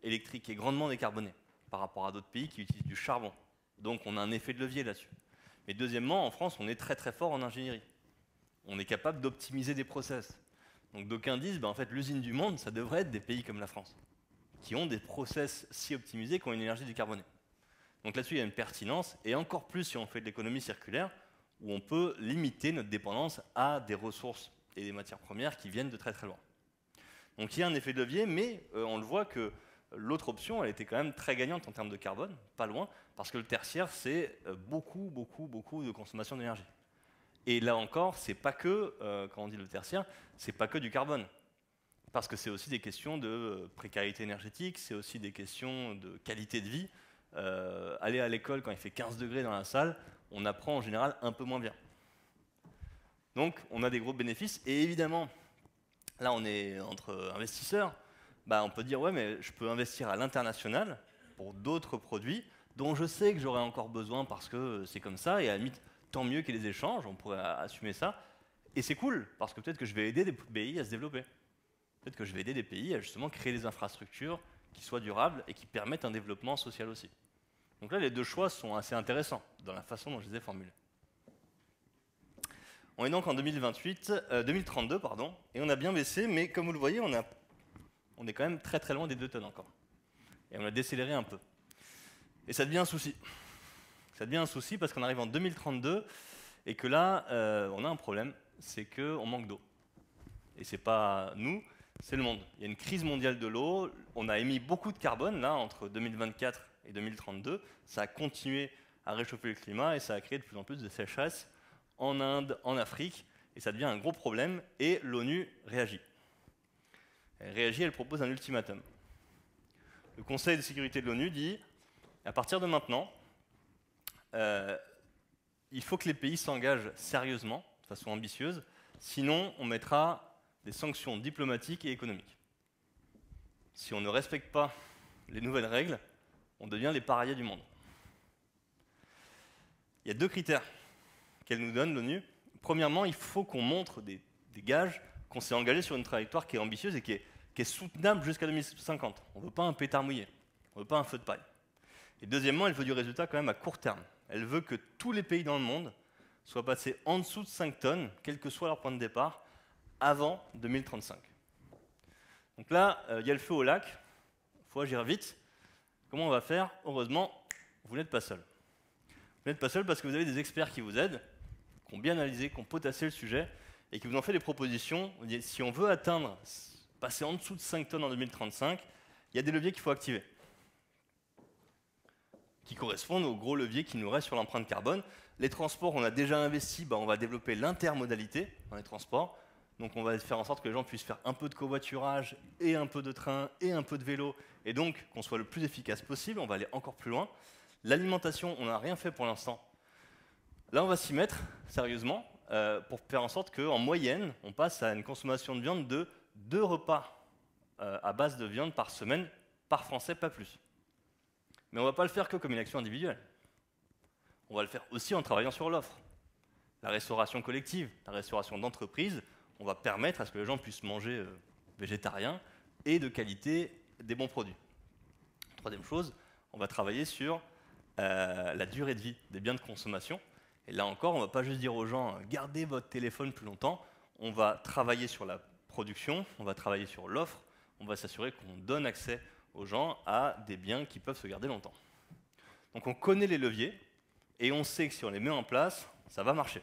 électrique qui est grandement décarbonée par rapport à d'autres pays qui utilisent du charbon. Donc on a un effet de levier là-dessus. Mais deuxièmement, en France, on est très très fort en ingénierie. On est capable d'optimiser des process. Donc d'aucuns disent, en fait, l'usine du monde, ça devrait être des pays comme la France, qui ont des process si optimisés, qui ont une énergie décarbonée. Donc là-dessus, il y a une pertinence, et encore plus si on fait de l'économie circulaire, où on peut limiter notre dépendance à des ressources et des matières premières qui viennent de très très loin. Donc il y a un effet de levier, mais on le voit que l'autre option, elle était quand même très gagnante en termes de carbone, pas loin, parce que le tertiaire, c'est beaucoup de consommation d'énergie. Et là encore, c'est pas que, quand on dit le tertiaire, c'est pas que du carbone. Parce que c'est aussi des questions de précarité énergétique, c'est aussi des questions de qualité de vie. Aller à l'école quand il fait 15 degrés dans la salle, on apprend en général un peu moins bien. Donc on a des gros bénéfices, et évidemment, là on est entre investisseurs, on peut dire ouais mais je peux investir à l'international pour d'autres produits dont je sais que j'aurai encore besoin parce que c'est comme ça, et à la limite tant mieux qu'il y ait des échanges, on pourrait assumer ça, et c'est cool parce que peut-être que je vais aider des pays à se développer, peut-être que je vais aider des pays à justement créer des infrastructures qui soient durables et qui permettent un développement social aussi. Donc là les deux choix sont assez intéressants dans la façon dont je les ai formulés. On est donc en 2032, et on a bien baissé, mais comme vous le voyez, on est quand même très très loin des 2 tonnes encore. Et on a décéléré un peu. Et ça devient un souci. Ça devient un souci parce qu'on arrive en 2032 et que là, on a un problème, c'est qu'on manque d'eau. Et c'est pas nous, c'est le monde. Il y a une crise mondiale de l'eau, on a émis beaucoup de carbone là entre 2024 et 2032, ça a continué à réchauffer le climat et ça a créé de plus en plus de sécheresse en Inde, en Afrique, et ça devient un gros problème, et l'ONU réagit. Elle réagit, elle propose un ultimatum. Le Conseil de sécurité de l'ONU dit, à partir de maintenant, il faut que les pays s'engagent sérieusement, de façon ambitieuse, sinon on mettra des sanctions diplomatiques et économiques. Si on ne respecte pas les nouvelles règles, on devient les parias du monde. Il y a deux critères qu'elle nous donne, l'ONU. Premièrement, il faut qu'on montre des gages qu'on s'est engagé sur une trajectoire qui est ambitieuse et qui est soutenable jusqu'à 2050. On ne veut pas un pétard mouillé, on ne veut pas un feu de paille. Et deuxièmement, elle veut du résultat quand même à court terme. Elle veut que tous les pays dans le monde soient passés en dessous de 5 tonnes, quel que soit leur point de départ, avant 2035. Donc là, il y a le feu au lac, il faut agir vite. Comment on va faire? Heureusement, vous n'êtes pas seul. Vous n'êtes pas seul parce que vous avez des experts qui vous aident, qui ont bien analysé, qui ont potassé le sujet, et qui vous ont fait des propositions. Si on veut atteindre, passer en dessous de 5 tonnes en 2035, il y a des leviers qu'il faut activer, qui correspondent aux gros leviers qui nous restent sur l'empreinte carbone. Les transports, on a déjà investi, on va développer l'intermodalité dans les transports. Donc on va faire en sorte que les gens puissent faire un peu de covoiturage, et un peu de train, et un peu de vélo, et donc qu'on soit le plus efficace possible. On va aller encore plus loin. L'alimentation, on n'a rien fait pour l'instant. Là, on va s'y mettre sérieusement pour faire en sorte qu'en moyenne, on passe à une consommation de viande de 2 repas à base de viande par semaine, par Français, pas plus. Mais on ne va pas le faire que comme une action individuelle. On va le faire aussi en travaillant sur l'offre. La restauration collective, la restauration d'entreprise, on va permettre à ce que les gens puissent manger végétarien et de qualité des bons produits. Troisième chose, on va travailler sur la durée de vie des biens de consommation. Et là encore, on ne va pas juste dire aux gens « gardez votre téléphone plus longtemps », on va travailler sur la production, on va travailler sur l'offre, on va s'assurer qu'on donne accès aux gens à des biens qui peuvent se garder longtemps. Donc on connaît les leviers, et on sait que si on les met en place, ça va marcher.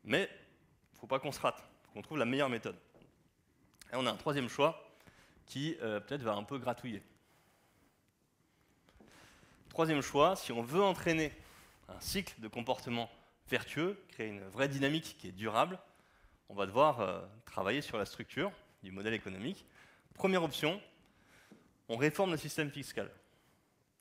Mais il ne faut pas qu'on se rate, il faut qu'on trouve la meilleure méthode. Et on a un troisième choix qui peut-être va un peu gratouiller. Troisième choix, si on veut entraîner un cycle de comportement vertueux, créer une vraie dynamique qui est durable, on va devoir travailler sur la structure du modèle économique. Première option, on réforme le système fiscal.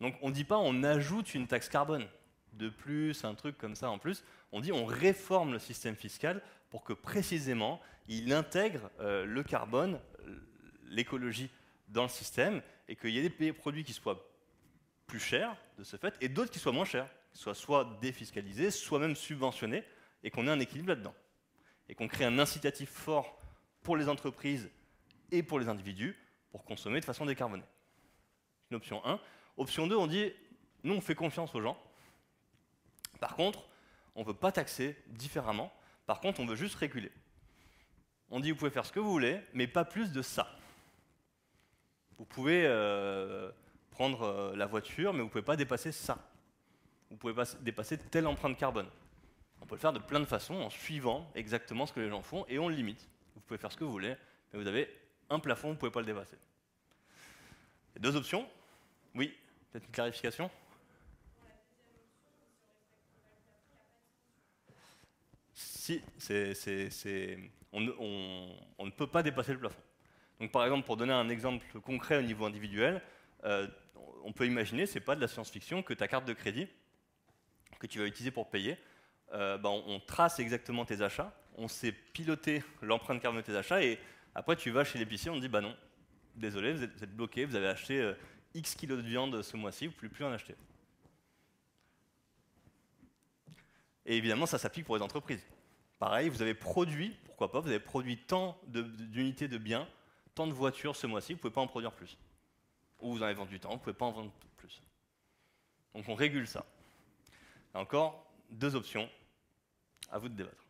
Donc on ne dit pas on ajoute une taxe carbone de plus, un truc comme ça en plus, on dit on réforme le système fiscal pour que précisément il intègre le carbone, l'écologie dans le système, et qu'il y ait des produits qui soient plus chers de ce fait, et d'autres qui soient moins chers, qui soient soit défiscalisés, soit même subventionnés, et qu'on ait un équilibre là-dedans. Et qu'on crée un incitatif fort pour les entreprises et pour les individus pour consommer de façon décarbonée. C'est une option 1. Option 2, on dit, nous on fait confiance aux gens. Par contre, on ne veut pas taxer différemment. Par contre, on veut juste réguler. On dit, vous pouvez faire ce que vous voulez, mais pas plus de ça. Vous pouvez prendre la voiture, mais vous ne pouvez pas dépasser ça. Vous ne pouvez pas dépasser telle empreinte carbone. On peut le faire de plein de façons, en suivant exactement ce que les gens font, et on le limite. Vous pouvez faire ce que vous voulez, mais vous avez un plafond, vous ne pouvez pas le dépasser. Il y a deux options. Oui, peut-être une clarification? Si, on ne peut pas dépasser le plafond. Donc par exemple, pour donner un exemple concret au niveau individuel, on peut imaginer, c'est pas de la science-fiction, que ta carte de crédit, que tu vas utiliser pour payer, on trace exactement tes achats, on sait piloter l'empreinte carbone de tes achats, et après tu vas chez l'épicier, on te dit bah non, désolé, vous êtes bloqué, vous avez acheté X kilos de viande ce mois-ci, vous ne pouvez plus en acheter. Et évidemment, ça s'applique pour les entreprises. Pareil, vous avez produit, pourquoi pas, vous avez produit tant d'unités de biens, tant de voitures ce mois-ci, vous ne pouvez pas en produire plus. Ou vous en avez vendu tant, vous ne pouvez pas en vendre plus. Donc on régule ça. Là encore, deux options, à vous de débattre.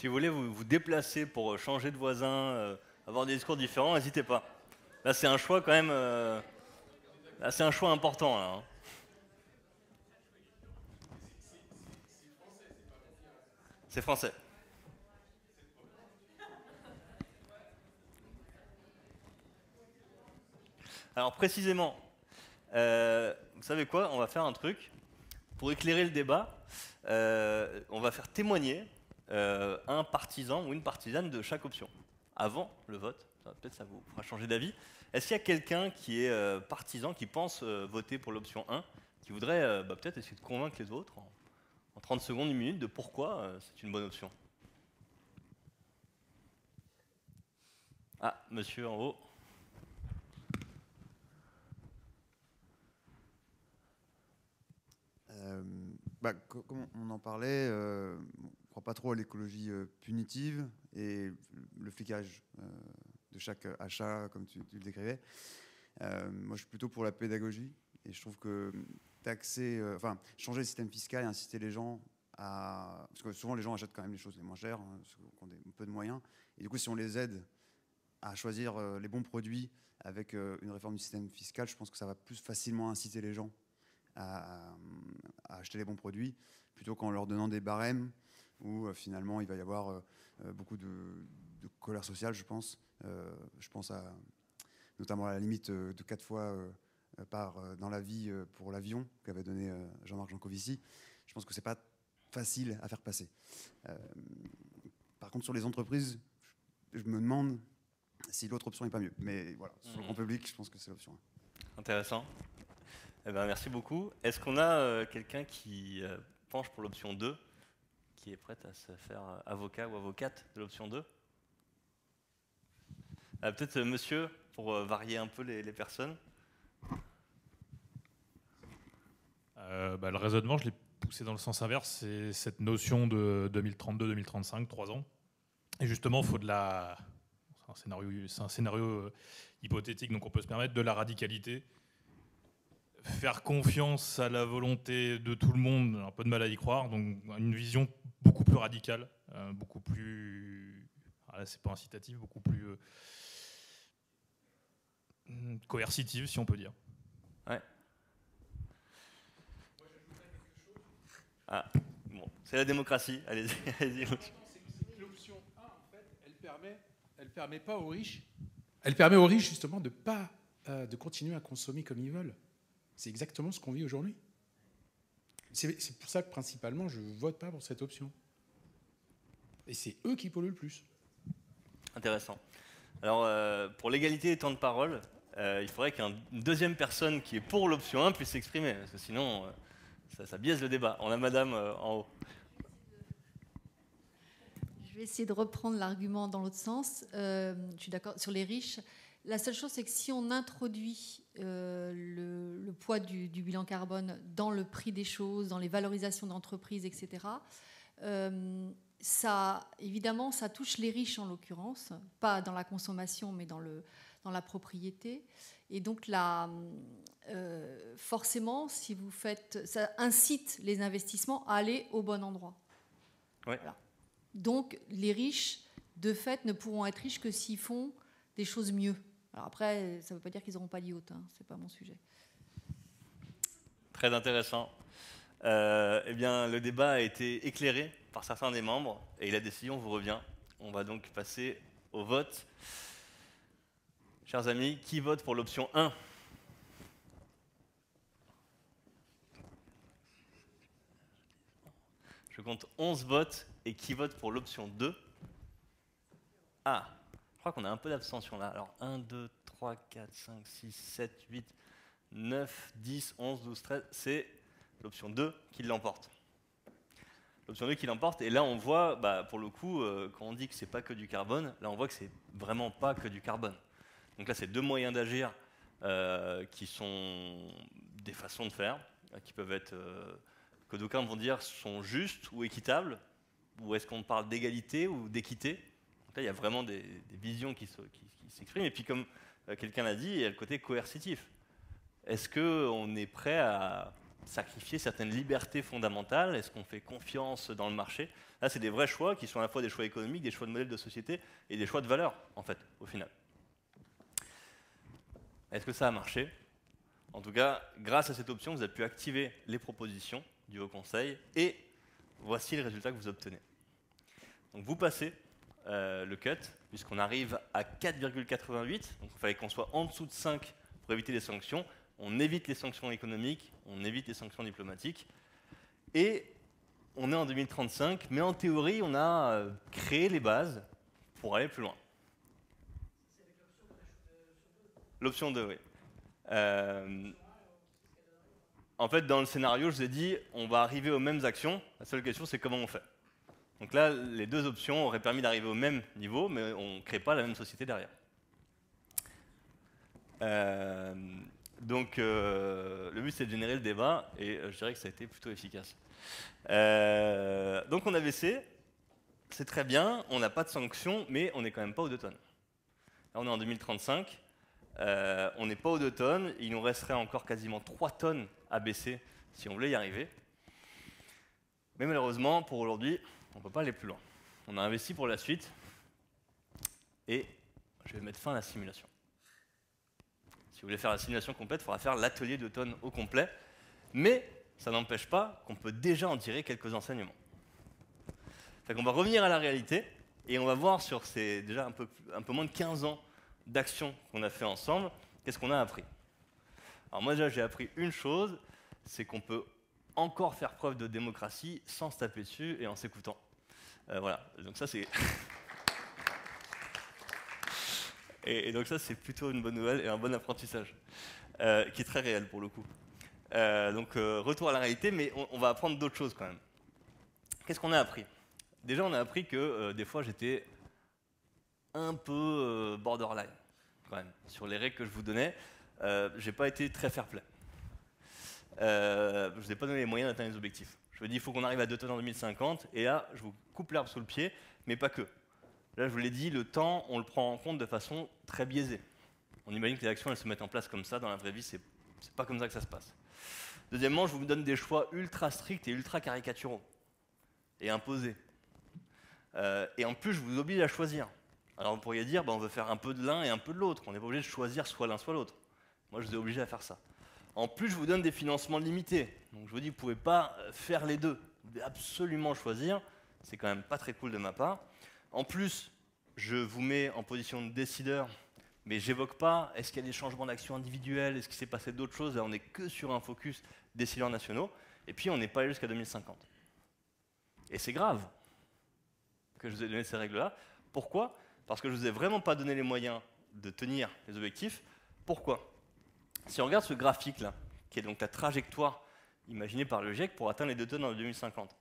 Si vous voulez vous déplacer pour changer de voisin, avoir des discours différents, n'hésitez pas. Là, c'est un choix quand même. Là, c'est un choix important. Là, hein. C'est français. Alors précisément, vous savez quoi? On va faire un truc. Pour éclairer le débat, on va faire témoigner un partisan ou une partisane de chaque option. Avant le vote, peut-être ça vous fera changer d'avis. Est-ce qu'il y a quelqu'un qui est partisan, qui pense voter pour l'option 1, qui voudrait peut-être essayer de convaincre les autres en 30 secondes, une minute, de pourquoi c'est une bonne option? Ah, monsieur en haut. Comme on en parlait, on ne croit pas trop à l'écologie punitive et le flicage de chaque achat, comme tu le décrivais. Moi, je suis plutôt pour la pédagogie et je trouve que changer le système fiscal et inciter les gens à... Parce que souvent, les gens achètent quand même les choses les moins chères, hein, parce qu'on a un peu de moyens. Et du coup, si on les aide à choisir les bons produits avec une réforme du système fiscal, je pense que ça va plus facilement inciter les gens à acheter les bons produits, plutôt qu'en leur donnant des barèmes où finalement il va y avoir beaucoup de colère sociale, je pense. Je pense notamment à la limite de 4 fois dans la vie pour l'avion qu'avait donné Jean-Marc Jancovici. Je pense que c'est pas facile à faire passer. Par contre, sur les entreprises, je me demande si l'autre option n'est pas mieux. Mais voilà, sur le grand public, je pense que c'est l'option 1. Intéressant. Eh ben, merci beaucoup. Est-ce qu'on a quelqu'un qui penche pour l'option 2, qui est prête à se faire avocat ou avocate de l'option 2? Peut-être monsieur, pour varier un peu les personnes. Le raisonnement, je l'ai poussé dans le sens inverse, c'est cette notion de 2032-2035, 3 ans. Et justement, il faut c'est un scénario hypothétique, donc on peut se permettre de la radicalité. Faire confiance à la volonté de tout le monde, un peu de mal à y croire, donc une vision beaucoup plus radicale, beaucoup plus, c'est pas incitatif, beaucoup plus coercitive, si on peut dire. Ouais. Ah, bon, c'est la démocratie, allez-y. Allez-y. L'option 1, en fait, elle permet pas aux riches, elle permet aux riches justement de continuer à consommer comme ils veulent. C'est exactement ce qu'on vit aujourd'hui. C'est pour ça que principalement je ne vote pas pour cette option. Et c'est eux qui polluent le plus. Intéressant. Alors, pour l'égalité des temps de parole, il faudrait qu'une deuxième personne qui est pour l'option 1 puisse s'exprimer, parce que sinon, ça biaise le débat. On a madame en haut. Je vais essayer de reprendre l'argument dans l'autre sens. Je suis d'accord sur les riches. La seule chose, c'est que si on introduit le poids du bilan carbone dans le prix des choses, dans les valorisations d'entreprises, etc., évidemment, ça touche les riches en l'occurrence, pas dans la consommation, mais dans la propriété. Et donc, forcément, si vous faites, ça incite les investissements à aller au bon endroit. Ouais. Voilà. Donc, les riches, de fait, ne pourront être riches que s'ils font des choses mieux. Alors après, ça ne veut pas dire qu'ils n'auront pas d'yacht, hein, c'est pas mon sujet. Très intéressant. Eh bien, le débat a été éclairé par certains des membres et la décision vous revient. On va donc passer au vote. Chers amis, qui vote pour l'option 1? Je compte 11 votes. Et qui vote pour l'option 2? Ah, je crois qu'on a un peu d'abstention là. Alors 1, 2, 3, 4, 5, 6, 7, 8, 9, 10, 11, 12, 13. C'est l'option 2 qui l'emporte. L'option 2 qui l'emporte. Et là, on voit, pour le coup, quand on dit que c'est pas que du carbone, là, on voit que c'est vraiment pas que du carbone. Donc là, c'est deux moyens d'agir qui sont des façons de faire, qui peuvent être, que d'aucuns vont dire sont justes ou équitables, ou est-ce qu'on parle d'égalité ou d'équité? Donc là, il y a vraiment des visions qui s'expriment. Et puis, comme quelqu'un l'a dit, il y a le côté coercitif. Est-ce qu'on est prêt à sacrifier certaines libertés fondamentales? Est-ce qu'on fait confiance dans le marché? Là, c'est des vrais choix qui sont à la fois des choix économiques, des choix de modèle de société et des choix de valeur, en fait, au final. Est-ce que ça a marché? En tout cas, grâce à cette option, vous avez pu activer les propositions du Haut Conseil et voici le résultat que vous obtenez. Donc vous passez le cut, puisqu'on arrive à 4,88, donc il fallait qu'on soit en dessous de 5 pour éviter les sanctions. On évite les sanctions économiques, on évite les sanctions diplomatiques, et on est en 2035, mais en théorie, on a créé les bases pour aller plus loin. L'option 2, oui. En fait, dans le scénario, je vous ai dit, on va arriver aux mêmes actions. La seule question, c'est comment on fait. Donc là, les deux options auraient permis d'arriver au même niveau, mais on ne crée pas la même société derrière. Donc, le but, c'est de générer le débat, et je dirais que ça a été plutôt efficace. Donc, on a baissé, c'est très bien, on n'a pas de sanctions, mais on n'est quand même pas aux 2 tonnes. Là, on est en 2035, on n'est pas aux 2 tonnes, il nous resterait encore quasiment 3 tonnes à baisser si on voulait y arriver. Mais malheureusement, pour aujourd'hui, on ne peut pas aller plus loin. On a investi pour la suite, et je vais mettre fin à la simulation. Si vous voulez faire la simulation complète, il faudra faire l'atelier 2 tonnes au complet, mais ça n'empêche pas qu'on peut déjà en tirer quelques enseignements. Fait qu'on va revenir à la réalité, et on va voir sur ces déjà un peu moins de 15 ans d'action qu'on a fait ensemble, qu'est-ce qu'on a appris. Alors moi déjà j'ai appris une chose, c'est qu'on peut encore faire preuve de démocratie sans se taper dessus et en s'écoutant. Voilà, donc ça c'est... et donc ça c'est plutôt une bonne nouvelle et un bon apprentissage, qui est très réel pour le coup. Donc retour à la réalité, mais on va apprendre d'autres choses quand même. Qu'est-ce qu'on a appris? Déjà on a appris que des fois j'étais un peu borderline quand même. Sur les règles que je vous donnais, j'ai pas été très fair-play. Je vous ai pas donné les moyens d'atteindre les objectifs. Je vous ai dit il faut qu'on arrive à 2 tonnes en 2050, et là je vous coupe l'herbe sous le pied, mais pas que. Là je vous l'ai dit, le temps on le prend en compte de façon très biaisée. On imagine que les actions elles se mettent en place comme ça, dans la vraie vie c'est pas comme ça que ça se passe. Deuxièmement, je vous donne des choix ultra stricts et ultra caricaturaux et imposés. Et en plus je vous oblige à choisir. Alors vous pourriez dire, on veut faire un peu de l'un et un peu de l'autre. On n'est pas obligé de choisir soit l'un soit l'autre. Moi, je vous ai obligé à faire ça. En plus, je vous donne des financements limités. Donc je vous dis, vous ne pouvez pas faire les deux. Vous devez absolument choisir. C'est quand même pas très cool de ma part. En plus, je vous mets en position de décideur, mais j'évoque pas, est-ce qu'il y a des changements d'action individuels, est-ce qu'il s'est passé d'autres choses. Là, on n'est que sur un focus décideurs nationaux. Et puis, on n'est pas allé jusqu'à 2050. Et c'est grave que je vous ai donné ces règles-là. Pourquoi ? Parce que je ne vous ai vraiment pas donné les moyens de tenir les objectifs. Pourquoi? Si on regarde ce graphique-là, qui est donc la trajectoire imaginée par le GIEC pour atteindre les 2 tonnes en 2050,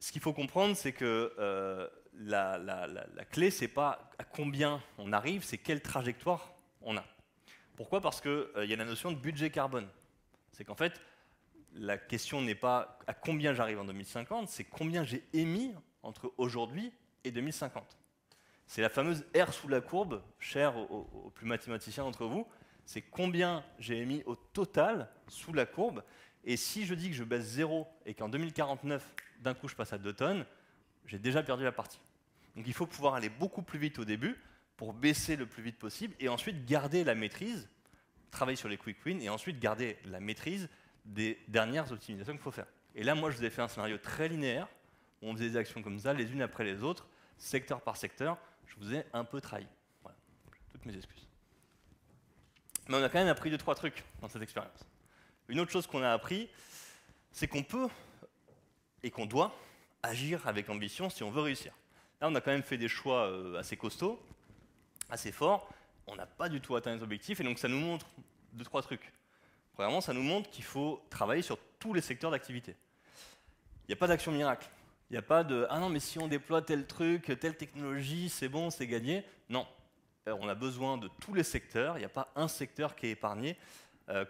ce qu'il faut comprendre, c'est que la clé, ce n'est pas à combien on arrive, c'est quelle trajectoire on a. Pourquoi? Parce qu'il y a la notion de budget carbone. C'est qu'en fait, la question n'est pas à combien j'arrive en 2050, c'est combien j'ai émis entre aujourd'hui et 2050. C'est la fameuse R sous la courbe, chère aux plus mathématiciens d'entre vous, c'est combien j'ai émis au total sous la courbe, et si je dis que je baisse 0 et qu'en 2049, d'un coup je passe à 2 tonnes, j'ai déjà perdu la partie. Donc il faut pouvoir aller beaucoup plus vite au début pour baisser le plus vite possible, et ensuite garder la maîtrise, travailler sur les quick wins, et ensuite garder la maîtrise des dernières optimisations qu'il faut faire. Et là, moi, je vous ai fait un scénario très linéaire, où on faisait des actions comme ça, les unes après les autres, secteur par secteur. Je vous ai un peu trahi. Voilà. Toutes mes excuses. Mais on a quand même appris 2-3 trucs dans cette expérience. Une autre chose qu'on a appris, c'est qu'on peut et qu'on doit agir avec ambition si on veut réussir. Là, on a quand même fait des choix assez costauds, assez forts. On n'a pas du tout atteint les objectifs, et donc ça nous montre 2-3 trucs. Premièrement, ça nous montre qu'il faut travailler sur tous les secteurs d'activité. Il n'y a pas d'action miracle. Il n'y a pas de « ah non, mais si on déploie tel truc, telle technologie, c'est bon, c'est gagné ». Non. On a besoin de tous les secteurs. Il n'y a pas un secteur qui est épargné.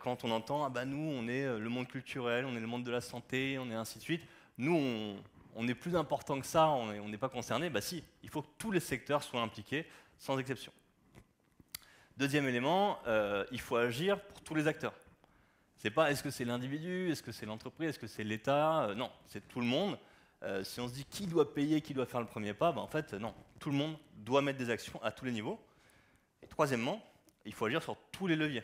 Quand on entend « ah bah nous, on est le monde culturel, on est le monde de la santé, on est ainsi de suite », nous, on est plus important que ça, on n'est pas concerné. Bah si, il faut que tous les secteurs soient impliqués, sans exception. Deuxième élément, il faut agir pour tous les acteurs. C'est pas est-ce que c'est l'individu, est-ce que c'est l'entreprise, est-ce que c'est l'État, non, c'est tout le monde. Si on se dit qui doit payer, qui doit faire le premier pas, en fait, non, tout le monde doit mettre des actions à tous les niveaux. Et troisièmement, il faut agir sur tous les leviers.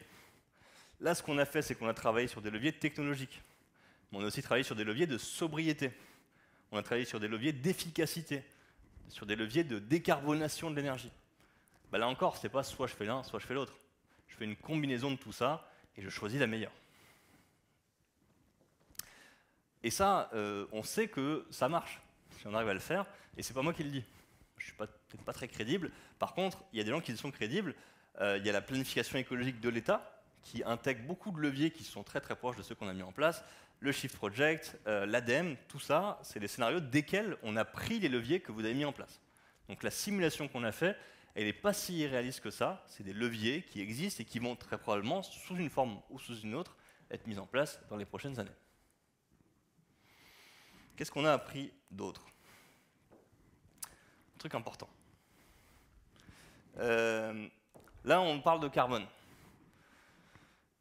Là, ce qu'on a fait, c'est qu'on a travaillé sur des leviers technologiques. Mais on a aussi travaillé sur des leviers de sobriété. On a travaillé sur des leviers d'efficacité, sur des leviers de décarbonation de l'énergie. Là encore, c'est pas soit je fais l'un, soit je fais l'autre. Je fais une combinaison de tout ça et je choisis la meilleure. Et ça, on sait que ça marche, si on arrive à le faire, et c'est pas moi qui le dis. Je suis peut-être pas très crédible. Par contre, il y a des gens qui sont crédibles. Il y a la planification écologique de l'État, qui intègre beaucoup de leviers qui sont très très proches de ceux qu'on a mis en place. Le Shift Project, l'ADEME, tout ça, c'est des scénarios desquels on a pris les leviers que vous avez mis en place. Donc la simulation qu'on a faite, elle n'est pas si irréaliste que ça. C'est des leviers qui existent et qui vont très probablement, sous une forme ou sous une autre, être mis en place dans les prochaines années. Qu'est-ce qu'on a appris d'autre? Un truc important. Là, on parle de carbone.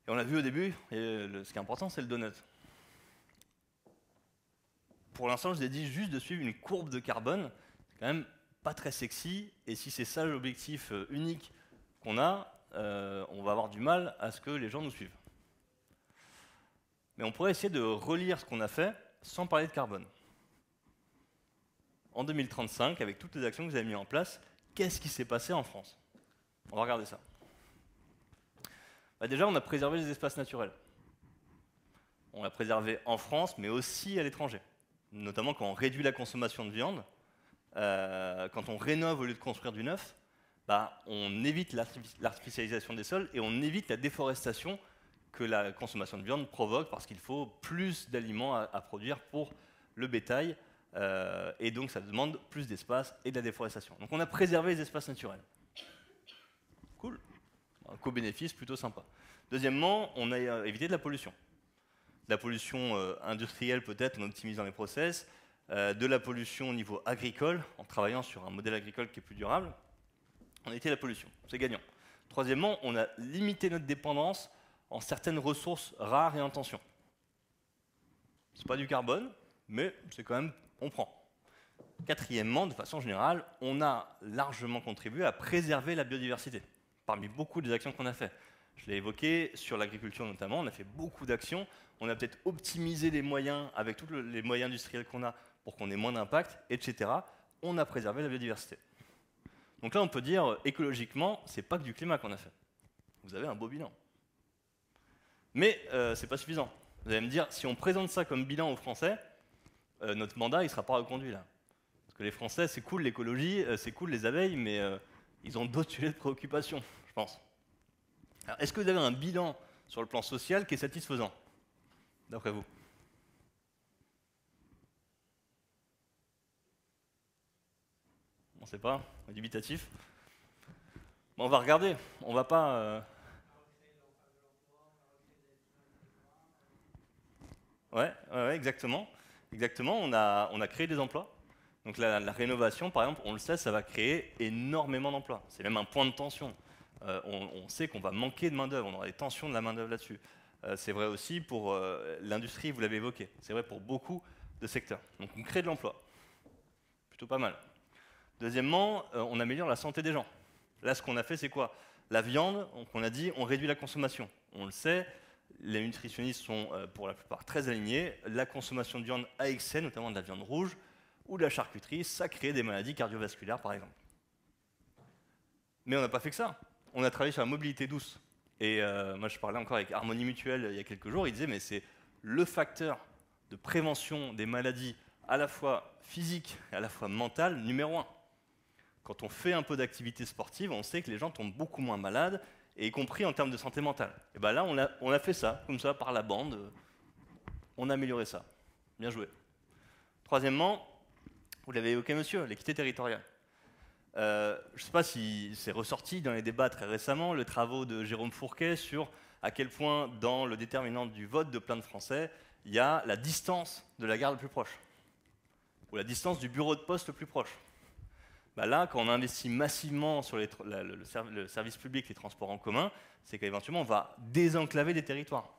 Et on l'a vu au début, et ce qui est important, c'est le donut. Pour l'instant, je vous ai dit juste de suivre une courbe de carbone. C'est quand même pas très sexy, et si c'est ça l'objectif unique qu'on a, on va avoir du mal à ce que les gens nous suivent. Mais on pourrait essayer de relire ce qu'on a fait sans parler de carbone. En 2035, avec toutes les actions que vous avez mises en place, qu'est-ce qui s'est passé en France? On va regarder ça. Déjà, on a préservé les espaces naturels. On l'a préservé en France, mais aussi à l'étranger. Notamment quand on réduit la consommation de viande, quand on rénove au lieu de construire du neuf, on évite l'artificialisation des sols et on évite la déforestation que la consommation de viande provoque parce qu'il faut plus d'aliments à produire pour le bétail et donc ça demande plus d'espace et de la déforestation. Donc on a préservé les espaces naturels. Cool. Un co-bénéfice plutôt sympa. Deuxièmement, on a évité de la pollution. De la pollution industrielle peut-être en optimisant les process, de la pollution au niveau agricole, en travaillant sur un modèle agricole qui est plus durable. On a évité la pollution, c'est gagnant. Troisièmement, on a limité notre dépendance en certaines ressources rares et en tension. C'est pas du carbone, mais c'est quand même, on prend. Quatrièmement, de façon générale, on a largement contribué à préserver la biodiversité, parmi beaucoup des actions qu'on a faites. Je l'ai évoqué, sur l'agriculture notamment, on a fait beaucoup d'actions. On a peut-être optimisé les moyens avec tous les moyens industriels qu'on a pour qu'on ait moins d'impact, etc. On a préservé la biodiversité. Donc là, on peut dire, écologiquement, c'est pas que du climat qu'on a fait. Vous avez un beau bilan. Mais c'est pas suffisant. Vous allez me dire, si on présente ça comme bilan aux Français, notre mandat, il ne sera pas reconduit là. Parce que les Français, c'est cool l'écologie, c'est cool les abeilles, mais ils ont d'autres sujets de préoccupation, je pense. Est-ce que vous avez un bilan sur le plan social qui est satisfaisant, d'après vous? On ne sait pas, dubitatif. Bon, on va regarder, on va pas... Ouais, exactement. Exactement, on a créé des emplois. Donc la rénovation, par exemple, on le sait, ça va créer énormément d'emplois. C'est même un point de tension. On sait qu'on va manquer de main-d'œuvre, on aura des tensions de la main-d'œuvre là-dessus. C'est vrai aussi pour l'industrie, vous l'avez évoqué. C'est vrai pour beaucoup de secteurs. Donc on crée de l'emploi. Plutôt pas mal. Deuxièmement, on améliore la santé des gens. Là, ce qu'on a fait, c'est quoi? La viande, on a dit, on réduit la consommation. On le sait, les nutritionnistes sont pour la plupart très alignés. La consommation de viande à excès, notamment de la viande rouge, ou de la charcuterie, ça crée des maladies cardiovasculaires, par exemple. Mais on n'a pas fait que ça. On a travaillé sur la mobilité douce. Et moi, je parlais encore avec Harmonie Mutuelle il y a quelques jours, il disait, mais c'est le facteur de prévention des maladies à la fois physiques et à la fois mentales, numéro 1. Quand on fait un peu d'activité sportive, on sait que les gens tombent beaucoup moins malades, et y compris en termes de santé mentale. Et bien là, on a fait ça, comme ça, par la bande. On a amélioré ça. Bien joué. Troisièmement, vous l'avez évoqué, monsieur, l'équité territoriale. Je ne sais pas si c'est ressorti dans les débats très récemment, les travaux de Jérôme Fourquet sur à quel point, dans le déterminant du vote de plein de Français, il y a la distance de la gare le plus proche, ou la distance du bureau de poste le plus proche. Là, quand on investit massivement sur le service public, les transports en commun, c'est qu'éventuellement, on va désenclaver des territoires.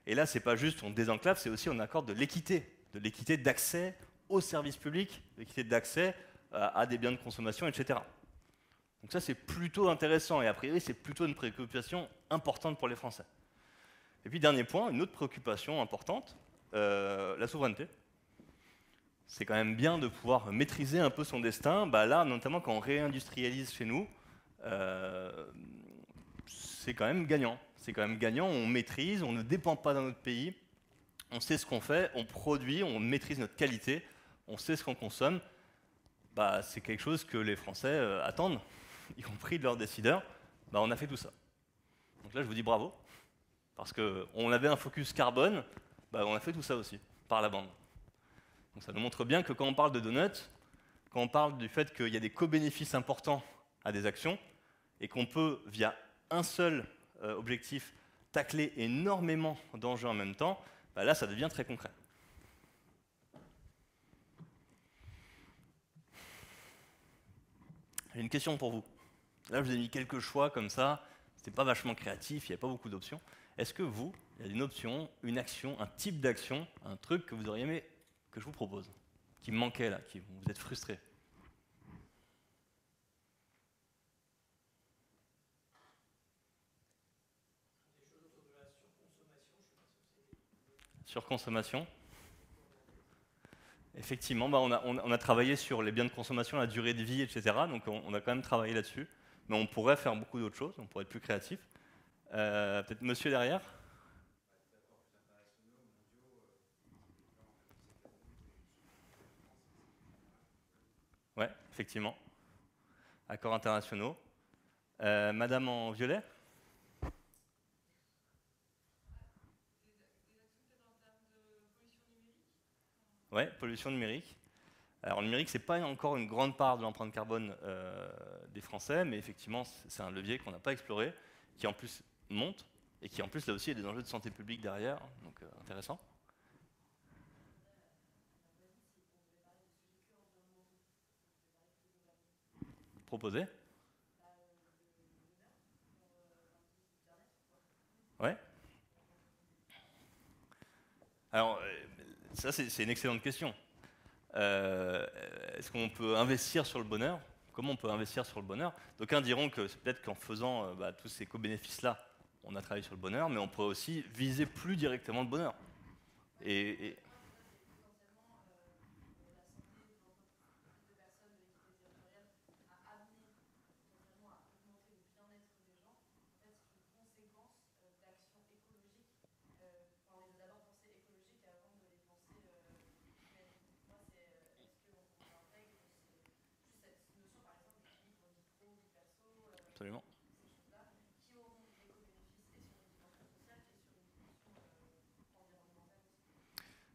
Et là, c'est pas juste on désenclave, c'est aussi on accorde de l'équité d'accès aux services publics, l'équité d'accès à des biens de consommation, etc. Donc ça, c'est plutôt intéressant, et a priori, c'est plutôt une préoccupation importante pour les Français. Et puis, dernier point, une autre préoccupation importante, la souveraineté. C'est quand même bien de pouvoir maîtriser un peu son destin. Bah là, notamment quand on réindustrialise chez nous, c'est quand même gagnant. C'est quand même gagnant, on maîtrise, on ne dépend pas d'un autre pays, on sait ce qu'on fait, on produit, on maîtrise notre qualité, on sait ce qu'on consomme. Bah, c'est quelque chose que les Français attendent, y compris de leurs décideurs. Bah, on a fait tout ça. Donc là, je vous dis bravo, parce qu'on avait un focus carbone, bah, on a fait tout ça aussi, par la bande. Donc ça nous montre bien que quand on parle de donuts, quand on parle du fait qu'il y a des co-bénéfices importants à des actions, et qu'on peut, via un seul objectif, tacler énormément d'enjeux en même temps, bah là, ça devient très concret. J'ai une question pour vous. Là, je vous ai mis quelques choix comme ça. C'était pas vachement créatif, il n'y a pas beaucoup d'options. Est-ce que vous, il y a une option, une action, un type d'action, un truc que vous auriez aimé que je vous propose, qui me manquait là, qui vous êtes frustré? Surconsommation. Effectivement, bah on a travaillé sur les biens de consommation, la durée de vie, etc. Donc on a quand même travaillé là-dessus. Mais on pourrait faire beaucoup d'autres choses, on pourrait être plus créatif. Peut-être monsieur derrière. Ouais, effectivement. Accords internationaux. Madame en violet. Ouais, pollution numérique. Alors le numérique, c'est pas encore une grande part de l'empreinte carbone des Français, mais effectivement, c'est un levier qu'on n'a pas exploré, qui en plus monte, et qui en plus, là aussi, il y a des enjeux de santé publique derrière, donc intéressant. Proposé. Ouais. Alors, ça, c'est une excellente question. Est-ce qu'on peut investir sur le bonheur? Comment on peut investir sur le bonheur? D'aucuns diront que c'est peut-être qu'en faisant tous ces co-bénéfices-là, on a travaillé sur le bonheur, mais on pourrait aussi viser plus directement le bonheur. Et absolument.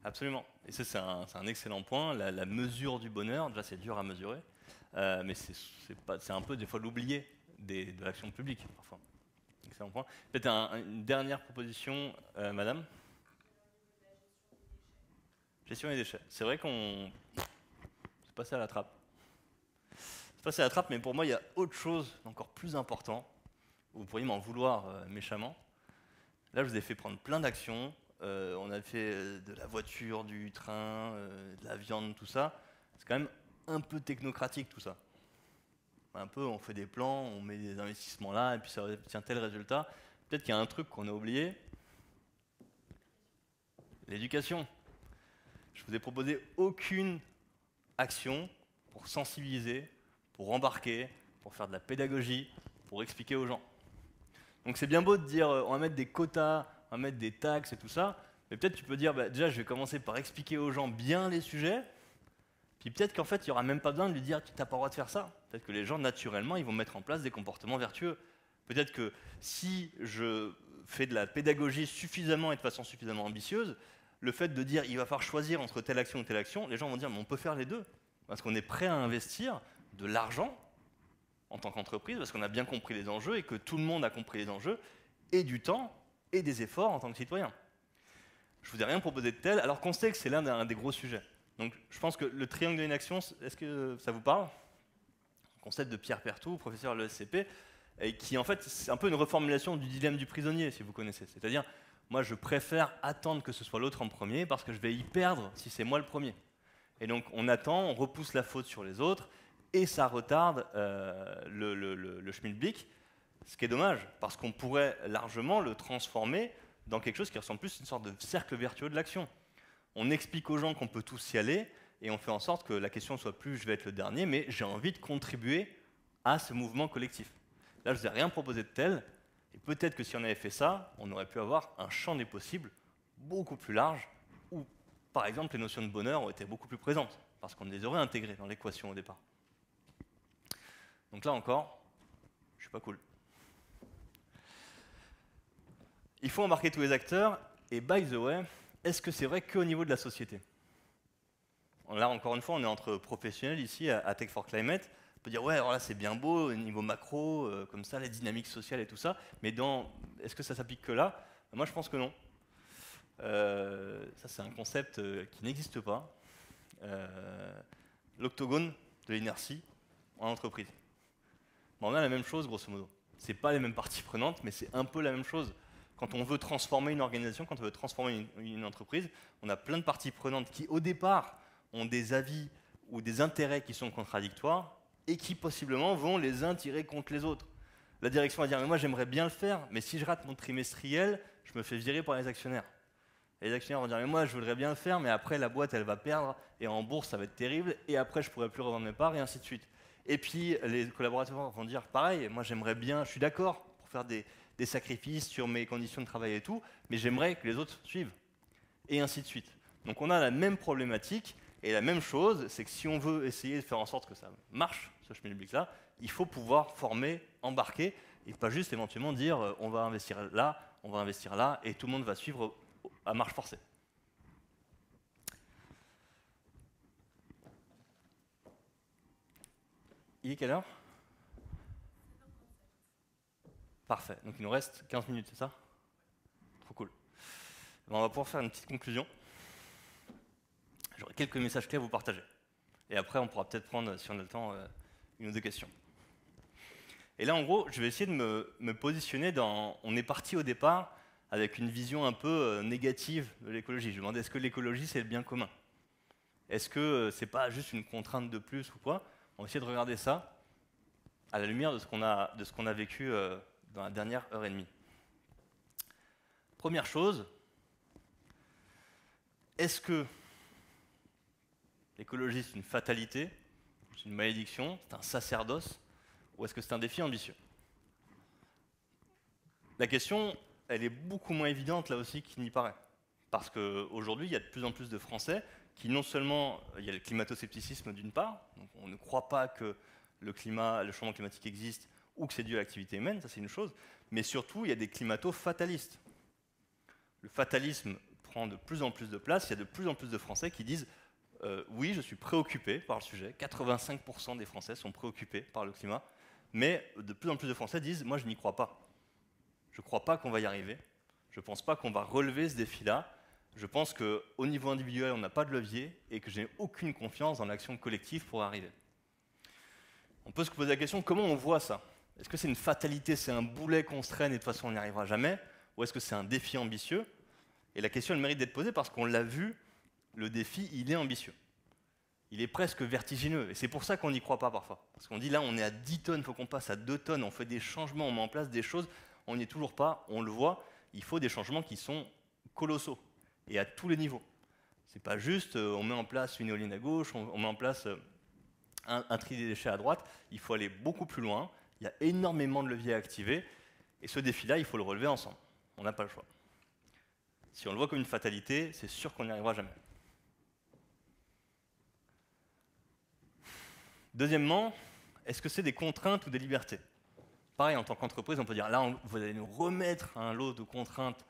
Absolument. Et ça, c'est un excellent point. La mesure du bonheur, déjà, c'est dur à mesurer, mais c'est un peu, des fois, l'oublié de l'action publique, parfois. Excellent point. Peut-être une dernière proposition, madame. Gestion des déchets. C'est vrai qu'on s'est passé à la trappe. C'est passé à la trappe, mais pour moi, il y a autre chose d'encore plus important. Vous pourriez m'en vouloir méchamment. Là, je vous ai fait prendre plein d'actions. On a fait de la voiture, du train, de la viande, tout ça. C'est quand même un peu technocratique, tout ça. Un peu, on fait des plans, on met des investissements là, et puis ça obtient tel résultat. Peut-être qu'il y a un truc qu'on a oublié. L'éducation. Je vous ai proposé aucune action pour sensibiliser, pour embarquer, pour faire de la pédagogie, pour expliquer aux gens. Donc c'est bien beau de dire on va mettre des quotas, on va mettre des taxes et tout ça, mais peut-être tu peux dire déjà je vais commencer par expliquer aux gens bien les sujets, puis peut-être qu'en fait il n'y aura même pas besoin de lui dire tu n'as pas le droit de faire ça. Peut-être que les gens naturellement ils vont mettre en place des comportements vertueux. Peut-être que si je fais de la pédagogie suffisamment et de façon suffisamment ambitieuse, le fait de dire il va falloir choisir entre telle action ou telle action, les gens vont dire mais on peut faire les deux, parce qu'on est prêt à investir de l'argent en tant qu'entreprise, parce qu'on a bien compris les enjeux et que tout le monde a compris les enjeux, et du temps et des efforts en tant que citoyen. Je ne vous ai rien proposé de tel, alors qu'on sait que c'est l'un des gros sujets. Donc je pense que le triangle de l'inaction, est-ce que ça vous parle? Concept de Pierre Pertout, professeur à l'ESCP, et qui en fait c'est un peu une reformulation du dilemme du prisonnier, si vous connaissez. C'est-à-dire, Moi, je préfère attendre que ce soit l'autre en premier parce que je vais y perdre si c'est moi le premier. Et donc, on attend, on repousse la faute sur les autres et ça retarde le schmilblick, ce qui est dommage parce qu'on pourrait largement le transformer dans quelque chose qui ressemble plus à une sorte de cercle vertueux de l'action. On explique aux gens qu'on peut tous y aller et on fait en sorte que la question ne soit plus « je vais être le dernier », mais « j'ai envie de contribuer à ce mouvement collectif ». Là, je ne vous ai rien proposé de tel, et peut-être que si on avait fait ça, on aurait pu avoir un champ des possibles beaucoup plus large, où, par exemple, les notions de bonheur ont été beaucoup plus présentes, parce qu'on les aurait intégrées dans l'équation au départ. Donc là encore, je suis pas cool. Il faut embarquer tous les acteurs, et by the way, est-ce que c'est vrai qu'au niveau de la société? Là, encore une fois, on est entre professionnels ici à Tech for Climate. On peut dire, ouais, alors là, c'est bien beau, au niveau macro, comme ça, les dynamiques sociales et tout ça, mais est-ce que ça s'applique que là? Moi, je pense que non. Ça, c'est un concept qui n'existe pas. L'octogone de l'inertie en entreprise. Bon, on a la même chose, grosso modo. Ce n'est pas les mêmes parties prenantes, mais c'est un peu la même chose. Quand on veut transformer une organisation, quand on veut transformer une entreprise, on a plein de parties prenantes qui, au départ, ont des avis ou des intérêts qui sont contradictoires et qui, possiblement, vont les uns tirer contre les autres. La direction va dire « mais moi, j'aimerais bien le faire, mais si je rate mon trimestriel, je me fais virer par les actionnaires. » Et les actionnaires vont dire « mais moi, je voudrais bien le faire, mais après, la boîte, elle va perdre, et en bourse, ça va être terrible, et après, je ne pourrai plus revendre mes parts, et ainsi de suite. » Et puis, les collaborateurs vont dire « pareil, moi, j'aimerais bien, je suis d'accord pour faire des sacrifices sur mes conditions de travail et tout, mais j'aimerais que les autres suivent. » Et ainsi de suite. Donc, on a la même problématique, et la même chose, c'est que si on veut essayer de faire en sorte que ça marche, ce schmilblick-là, il faut pouvoir former, embarquer, et pas juste éventuellement dire on va investir là, et tout le monde va suivre à marche forcée. Il est quelle heure? Parfait, donc il nous reste 15 minutes, c'est ça? Trop cool. On va pouvoir faire une petite conclusion. J'aurai quelques messages clés à vous partager. Et après, on pourra peut-être prendre, si on a le temps, une ou deux questions. Et là, en gros, je vais essayer de me positionner dans... On est parti au départ avec une vision un peu négative de l'écologie. Je me demandais, est-ce que l'écologie, c'est le bien commun? Est-ce que c'est pas juste une contrainte de plus ou quoi? On va essayer de regarder ça à la lumière de ce qu'on a vécu dans la dernière heure et demie. Première chose, est-ce que l'écologie, c'est une fatalité, c'est une malédiction, c'est un sacerdoce, ou est-ce que c'est un défi ambitieux? La question, elle est beaucoup moins évidente là aussi qu'il n'y paraît. Parce qu'aujourd'hui, il y a de plus en plus de Français qui, non seulement, il y a le climato-scepticisme d'une part, donc on ne croit pas que le changement climatique existe ou que c'est dû à l'activité humaine, ça c'est une chose, mais surtout, il y a des climato-fatalistes. Le fatalisme prend de plus en plus de place, il y a de plus en plus de Français qui disent oui, je suis préoccupé par le sujet, 85% des Français sont préoccupés par le climat, mais de plus en plus de Français disent moi je n'y crois pas. Je ne crois pas qu'on va y arriver, je ne pense pas qu'on va relever ce défi-là, je pense qu'au niveau individuel on n'a pas de levier et que je n'ai aucune confiance dans l'action collective pour arriver. On peut se poser la question comment on voit ça? Est-ce que c'est une fatalité, c'est un boulet qu'on se traîne et de toute façon on n'y arrivera jamais? Ou est-ce que c'est un défi ambitieux? Et la question elle mérite d'être posée parce qu'on l'a vu, le défi, il est ambitieux. Il est presque vertigineux. Et c'est pour ça qu'on n'y croit pas parfois. Parce qu'on dit là, on est à 10 tonnes, il faut qu'on passe à 2 tonnes, on fait des changements, on met en place des choses, on n'y est toujours pas, on le voit, il faut des changements qui sont colossaux. Et à tous les niveaux. C'est pas juste, on met en place une éolienne à gauche, on met en place un tri des déchets à droite, il faut aller beaucoup plus loin, il y a énormément de leviers à activer, et ce défi-là, il faut le relever ensemble. On n'a pas le choix. Si on le voit comme une fatalité, c'est sûr qu'on n'y arrivera jamais. Deuxièmement, est-ce que c'est des contraintes ou des libertés? Pareil, en tant qu'entreprise, on peut dire, là, vous allez nous remettre un lot de contraintes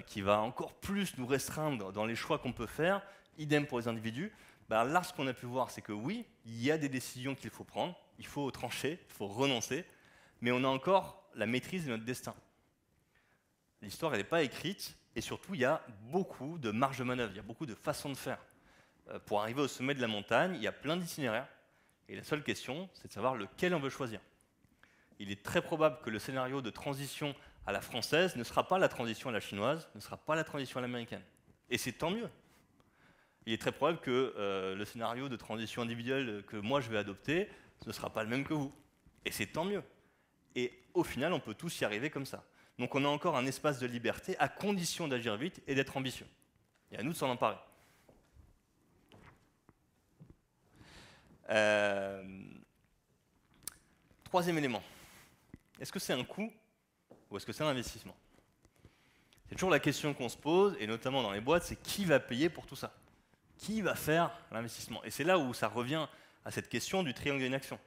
qui va encore plus nous restreindre dans les choix qu'on peut faire, idem pour les individus. Là, ce qu'on a pu voir, c'est que oui, il y a des décisions qu'il faut prendre, il faut trancher, il faut renoncer, mais on a encore la maîtrise de notre destin. L'histoire, elle n'est pas écrite, et surtout, il y a beaucoup de marge de manœuvre, il y a beaucoup de façons de faire. Pour arriver au sommet de la montagne, il y a plein d'itinéraires, et la seule question, c'est de savoir lequel on veut choisir. Il est très probable que le scénario de transition à la française ne sera pas la transition à la chinoise, ne sera pas la transition à l'américaine. Et c'est tant mieux. Il est très probable que le scénario de transition individuelle que moi je vais adopter ne sera pas le même que vous. Et c'est tant mieux. Et au final, on peut tous y arriver comme ça. Donc on a encore un espace de liberté à condition d'agir vite et d'être ambitieux. Et à nous de s'en emparer. Troisième élément. Est-ce que c'est un coût ou est-ce que c'est un investissement? C'est toujours la question qu'on se pose, et notamment dans les boîtes, c'est qui va payer pour tout ça? Qui va faire l'investissement? Et c'est là où ça revient à cette question du triangle d'inaction.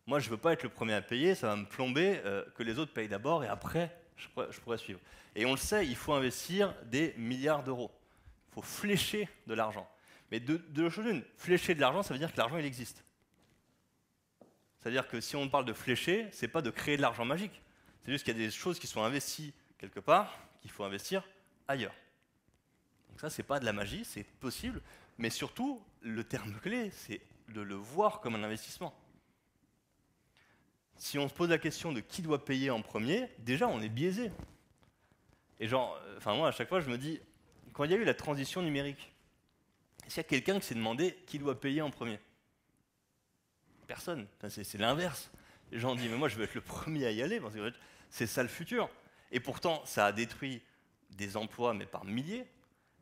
Moi, je ne veux pas être le premier à payer, ça va me plomber, que les autres payent d'abord, et après, je pourrais suivre. Et on le sait, il faut investir des milliards d'euros. Il faut flécher de l'argent. Mais de chose une, flécher de l'argent, ça veut dire que l'argent, il existe. C'est-à-dire que si on parle de flécher, ce n'est pas de créer de l'argent magique. C'est juste qu'il y a des choses qui sont investies quelque part, qu'il faut investir ailleurs. Donc ça, ce n'est pas de la magie, c'est possible, mais surtout, le terme clé, c'est de le voir comme un investissement. Si on se pose la question de qui doit payer en premier, déjà, on est biaisé. Et genre, moi, à chaque fois, je me dis, quand il y a eu la transition numérique, est-ce qu'il y a quelqu'un qui s'est demandé qui doit payer en premier? Personne. C'est l'inverse. Les gens disent, mais moi, je veux être le premier à y aller, parce que c'est ça le futur. Et pourtant, ça a détruit des emplois, mais par milliers.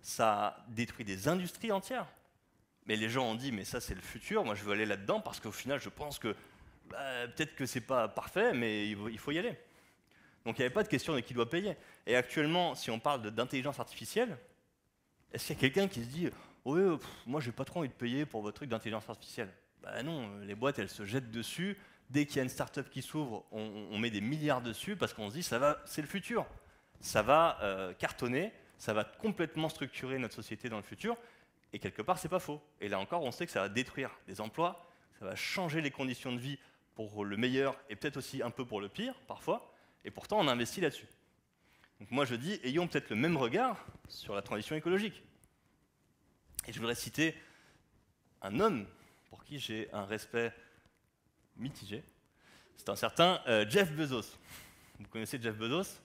Ça a détruit des industries entières. Mais les gens ont dit, mais ça, c'est le futur, moi, je veux aller là-dedans, parce qu'au final, je pense que peut-être que c'est pas parfait, mais il faut y aller. Donc il n'y avait pas de question de qui doit payer. Et actuellement, si on parle d'intelligence artificielle, est-ce qu'il y a quelqu'un qui se dit « Oui, moi j'ai pas trop envie de payer pour votre truc d'intelligence artificielle ». Non, les boîtes elles se jettent dessus. Dès qu'il y a une start-up qui s'ouvre, on met des milliards dessus parce qu'on se dit c'est le futur. Ça va cartonner, ça va complètement structurer notre société dans le futur. Et quelque part, c'est pas faux. Et là encore, on sait que ça va détruire des emplois, ça va changer les conditions de vie pour le meilleur et peut-être aussi un peu pour le pire, parfois. Et pourtant, on investit là-dessus. Donc moi, je dis, ayons peut-être le même regard sur la transition écologique. Et je voudrais citer un homme pour qui j'ai un respect mitigé. C'est un certain Jeff Bezos. Vous connaissez Jeff Bezos?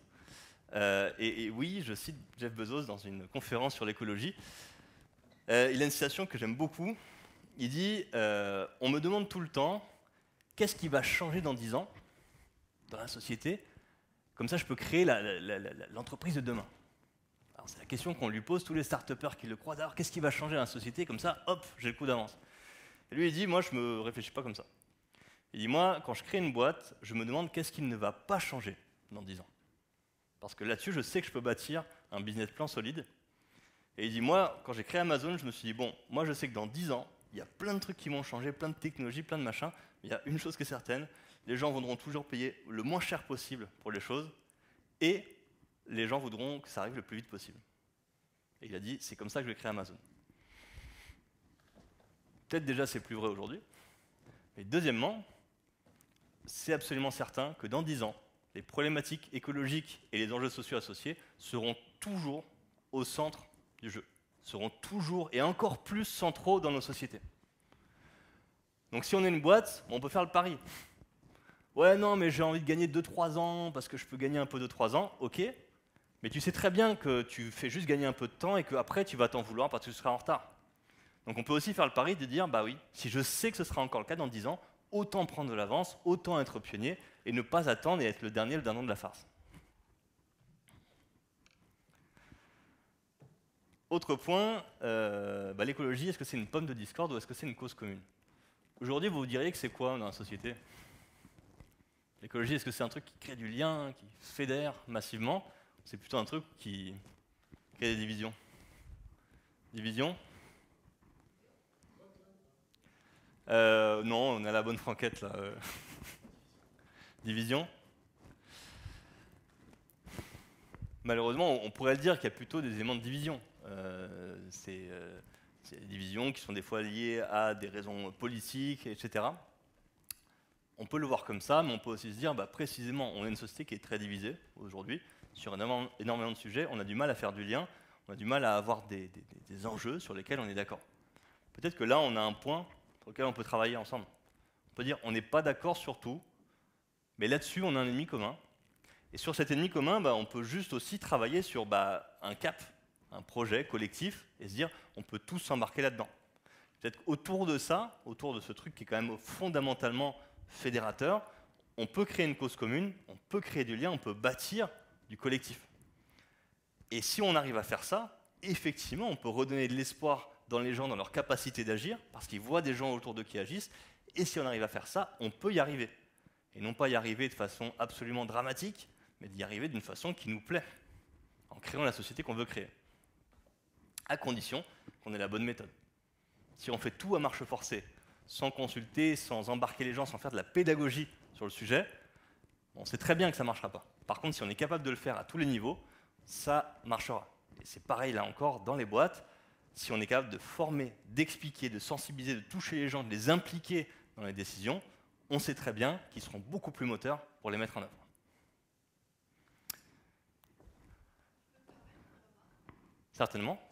Et oui, je cite Jeff Bezos dans une conférence sur l'écologie. Il a une citation que j'aime beaucoup. Il dit « On me demande tout le temps, qu'est-ce qui va changer dans 10 ans dans la société? Comme ça, je peux créer l'entreprise de demain. » Alors, c'est la question qu'on lui pose, tous les start-upers qui le croient. Alors, qu'est-ce qui va changer dans la société? Comme ça, hop, j'ai le coup d'avance. Et lui, il dit, moi, je ne me réfléchis pas comme ça. Il dit, moi, quand je crée une boîte, je me demande qu'est-ce qui ne va pas changer dans 10 ans. Parce que là-dessus, je sais que je peux bâtir un business plan solide. Et il dit, moi, quand j'ai créé Amazon, je me suis dit, bon, moi, je sais que dans 10 ans, il y a plein de trucs qui vont changer, plein de technologies, plein de machins. Mais il y a une chose qui est certaine, les gens voudront toujours payer le moins cher possible pour les choses, et les gens voudront que ça arrive le plus vite possible. Et il a dit, c'est comme ça que je vais créer Amazon. Peut-être déjà c'est plus vrai aujourd'hui, mais deuxièmement, c'est absolument certain que dans 10 ans, les problématiques écologiques et les enjeux sociaux associés seront toujours au centre du jeu, seront toujours et encore plus centraux dans nos sociétés. Donc si on est une boîte, on peut faire le pari. Ouais, non, mais j'ai envie de gagner 2-3 ans parce que je peux gagner un peu 2-3 ans, ok, mais tu sais très bien que tu fais juste gagner un peu de temps et qu'après tu vas t'en vouloir parce que tu seras en retard. Donc on peut aussi faire le pari de dire, bah oui, si je sais que ce sera encore le cas dans 10 ans, autant prendre de l'avance, autant être pionnier et ne pas attendre et être le dernier, le dindon de la farce. Autre point, l'écologie, est-ce que c'est une pomme de discorde ou est-ce que c'est une cause commune? Aujourd'hui, vous diriez que c'est quoi dans la société? L'écologie, est-ce que c'est un truc qui crée du lien, qui fédère massivement? C'est plutôt un truc qui crée des divisions. Division? Non, on a la bonne franquette là. Division? Malheureusement, on pourrait le dire qu'il y a plutôt des éléments de division. C'est des divisions qui sont des fois liées à des raisons politiques, etc. On peut le voir comme ça, mais on peut aussi se dire, précisément, on a une société qui est très divisée aujourd'hui, sur énormément de sujets, on a du mal à faire du lien, on a du mal à avoir des enjeux sur lesquels on est d'accord. Peut-être que là, on a un point sur lequel on peut travailler ensemble. On peut dire, on n'est pas d'accord sur tout, mais là-dessus, on a un ennemi commun. Et sur cet ennemi commun, on peut juste aussi travailler sur un cap, un projet collectif, et se dire on peut tous s'embarquer là-dedans. Peut-être autour de ça, autour de ce truc qui est quand même fondamentalement fédérateur, on peut créer une cause commune, on peut créer du lien, on peut bâtir du collectif. Et si on arrive à faire ça, effectivement, on peut redonner de l'espoir dans les gens, dans leur capacité d'agir, parce qu'ils voient des gens autour d'eux qui agissent, et si on arrive à faire ça, on peut y arriver. Et non pas y arriver de façon absolument dramatique, mais d'y arriver d'une façon qui nous plaît, en créant la société qu'on veut créer. À condition qu'on ait la bonne méthode. Si on fait tout à marche forcée, sans consulter, sans embarquer les gens, sans faire de la pédagogie sur le sujet, on sait très bien que ça ne marchera pas. Par contre, si on est capable de le faire à tous les niveaux, ça marchera. Et c'est pareil là encore dans les boîtes. Si on est capable de former, d'expliquer, de sensibiliser, de toucher les gens, de les impliquer dans les décisions, on sait très bien qu'ils seront beaucoup plus moteurs pour les mettre en œuvre. Certainement.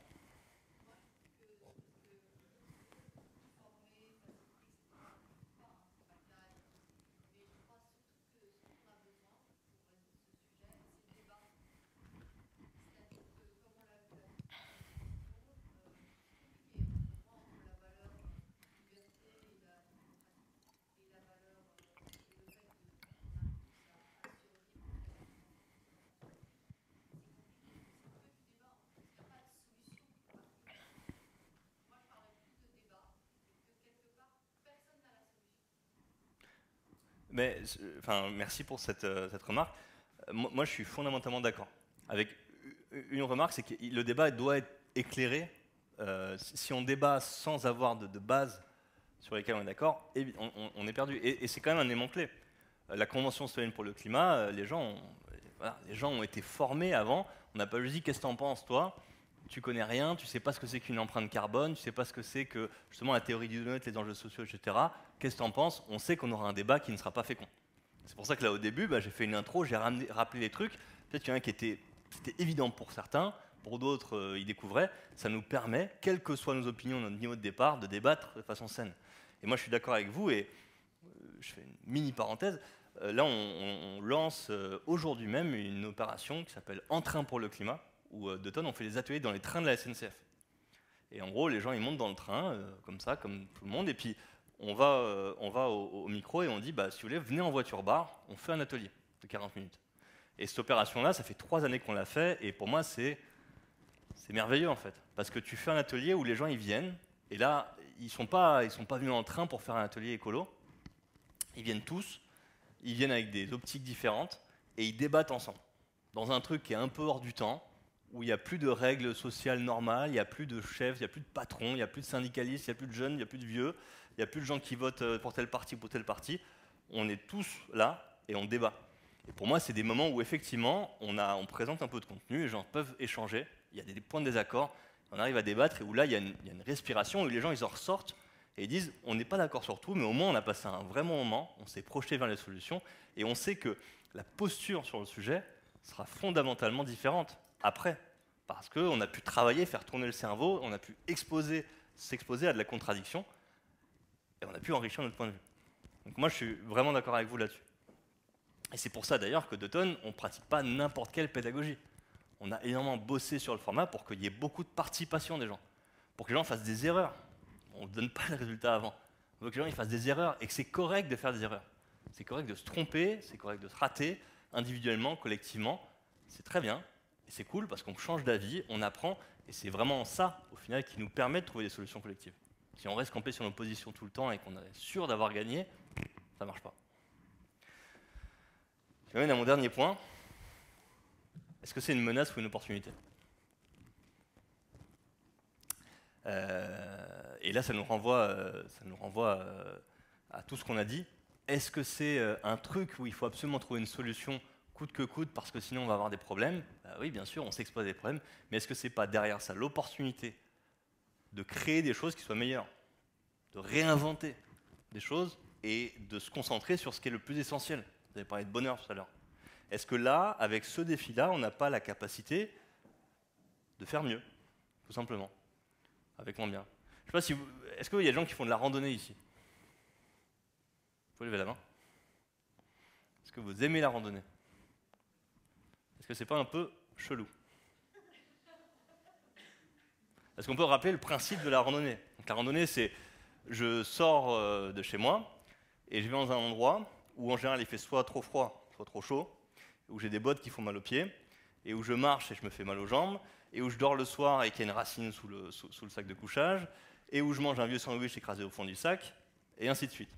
Mais, merci pour cette remarque. Moi, je suis fondamentalement d'accord. Avec une remarque, c'est que le débat doit être éclairé. Si on débat sans avoir de base sur lesquelles on est d'accord, on est perdu. Et c'est quand même un élément clé. La Convention citoyenne pour le climat, les gens ont été formés avant. On n'a pas juste dit « qu'est-ce que t'en penses, toi ?» Tu connais rien, tu sais pas ce que c'est qu'une empreinte carbone, tu sais pas ce que c'est que justement la théorie du donut, les enjeux sociaux, etc. Qu'est-ce que tu en penses? On sait qu'on aura un débat qui ne sera pas fécond. C'est pour ça que là au début, j'ai fait une intro, j'ai rappelé les trucs. Peut-être qu'il y en a qui c'était évident pour certains, pour d'autres ils découvraient. Ça nous permet, quelles que soient nos opinions, notre niveau de départ, de débattre de façon saine. Et moi je suis d'accord avec vous et je fais une mini parenthèse. Là on lance aujourd'hui même une opération qui s'appelle Entrain pour le climat, où Deuton on fait des ateliers dans les trains de la SNCF. Et en gros, les gens ils montent dans le train, comme ça, comme tout le monde, et puis on va au micro et on dit, si vous voulez, venez en voiture-bar, on fait un atelier de 40 minutes. Et cette opération-là, ça fait 3 années qu'on l'a fait, et pour moi, c'est merveilleux en fait. Parce que tu fais un atelier où les gens ils viennent, et là, ils sont pas venus en train pour faire un atelier écolo, ils viennent tous, ils viennent avec des optiques différentes, et ils débattent ensemble. Dans un truc qui est un peu hors du temps, où il n'y a plus de règles sociales normales, il n'y a plus de chefs, il n'y a plus de patrons, il n'y a plus de syndicalistes, il n'y a plus de jeunes, il n'y a plus de vieux, il n'y a plus de gens qui votent pour tel parti ou pour tel parti. On est tous là et on débat. Et pour moi, c'est des moments où effectivement, on présente un peu de contenu, les gens peuvent échanger, il y a des points de désaccord, on arrive à débattre et où là, il y a une respiration, où les gens ils en ressortent et ils disent on n'est pas d'accord sur tout, mais au moins on a passé un vrai bon moment, on s'est projeté vers les solutions et on sait que la posture sur le sujet sera fondamentalement différente après, parce qu'on a pu travailler, faire tourner le cerveau, on a pu s'exposer à de la contradiction, et on a pu enrichir notre point de vue. Donc moi, je suis vraiment d'accord avec vous là-dessus. Et c'est pour ça d'ailleurs que Deuton, on ne pratique pas n'importe quelle pédagogie. On a énormément bossé sur le format pour qu'il y ait beaucoup de participation des gens, pour que les gens fassent des erreurs. On ne donne pas le résultat avant. On veut que les gens ils fassent des erreurs, et que c'est correct de faire des erreurs. C'est correct de se tromper, c'est correct de se rater, individuellement, collectivement, c'est très bien. Et c'est cool parce qu'on change d'avis, on apprend, et c'est vraiment ça, au final, qui nous permet de trouver des solutions collectives. Si on reste campé sur nos positions tout le temps et qu'on est sûr d'avoir gagné, ça ne marche pas. Je m'amène à mon dernier point. Est-ce que c'est une menace ou une opportunité? Et là, ça nous renvoie à tout ce qu'on a dit. Est-ce que c'est un truc où il faut absolument trouver une solution coûte que coûte, parce que sinon on va avoir des problèmes? Oui, bien sûr, on s'expose à des problèmes, mais est-ce que c'est pas derrière ça l'opportunité de créer des choses qui soient meilleures, de réinventer des choses et de se concentrer sur ce qui est le plus essentiel? Vous avez parlé de bonheur tout à l'heure. Est-ce que là, avec ce défi-là, on n'a pas la capacité de faire mieux, tout simplement, avec moins bien? Je sais pas si est-ce qu'il y a des gens qui font de la randonnée ici? Vous pouvez lever la main. Est-ce que vous aimez la randonnée? Est-ce que c'est pas un peu chelou? Est-ce qu'on peut rappeler le principe de la randonnée? Donc, la randonnée, c'est je sors de chez moi et je vais dans un endroit où en général il fait soit trop froid, soit trop chaud, où j'ai des bottes qui font mal aux pieds, et où je marche et je me fais mal aux jambes, et où je dors le soir et qu'il y a une racine sous le sac de couchage, et où je mange un vieux sandwich écrasé au fond du sac, et ainsi de suite.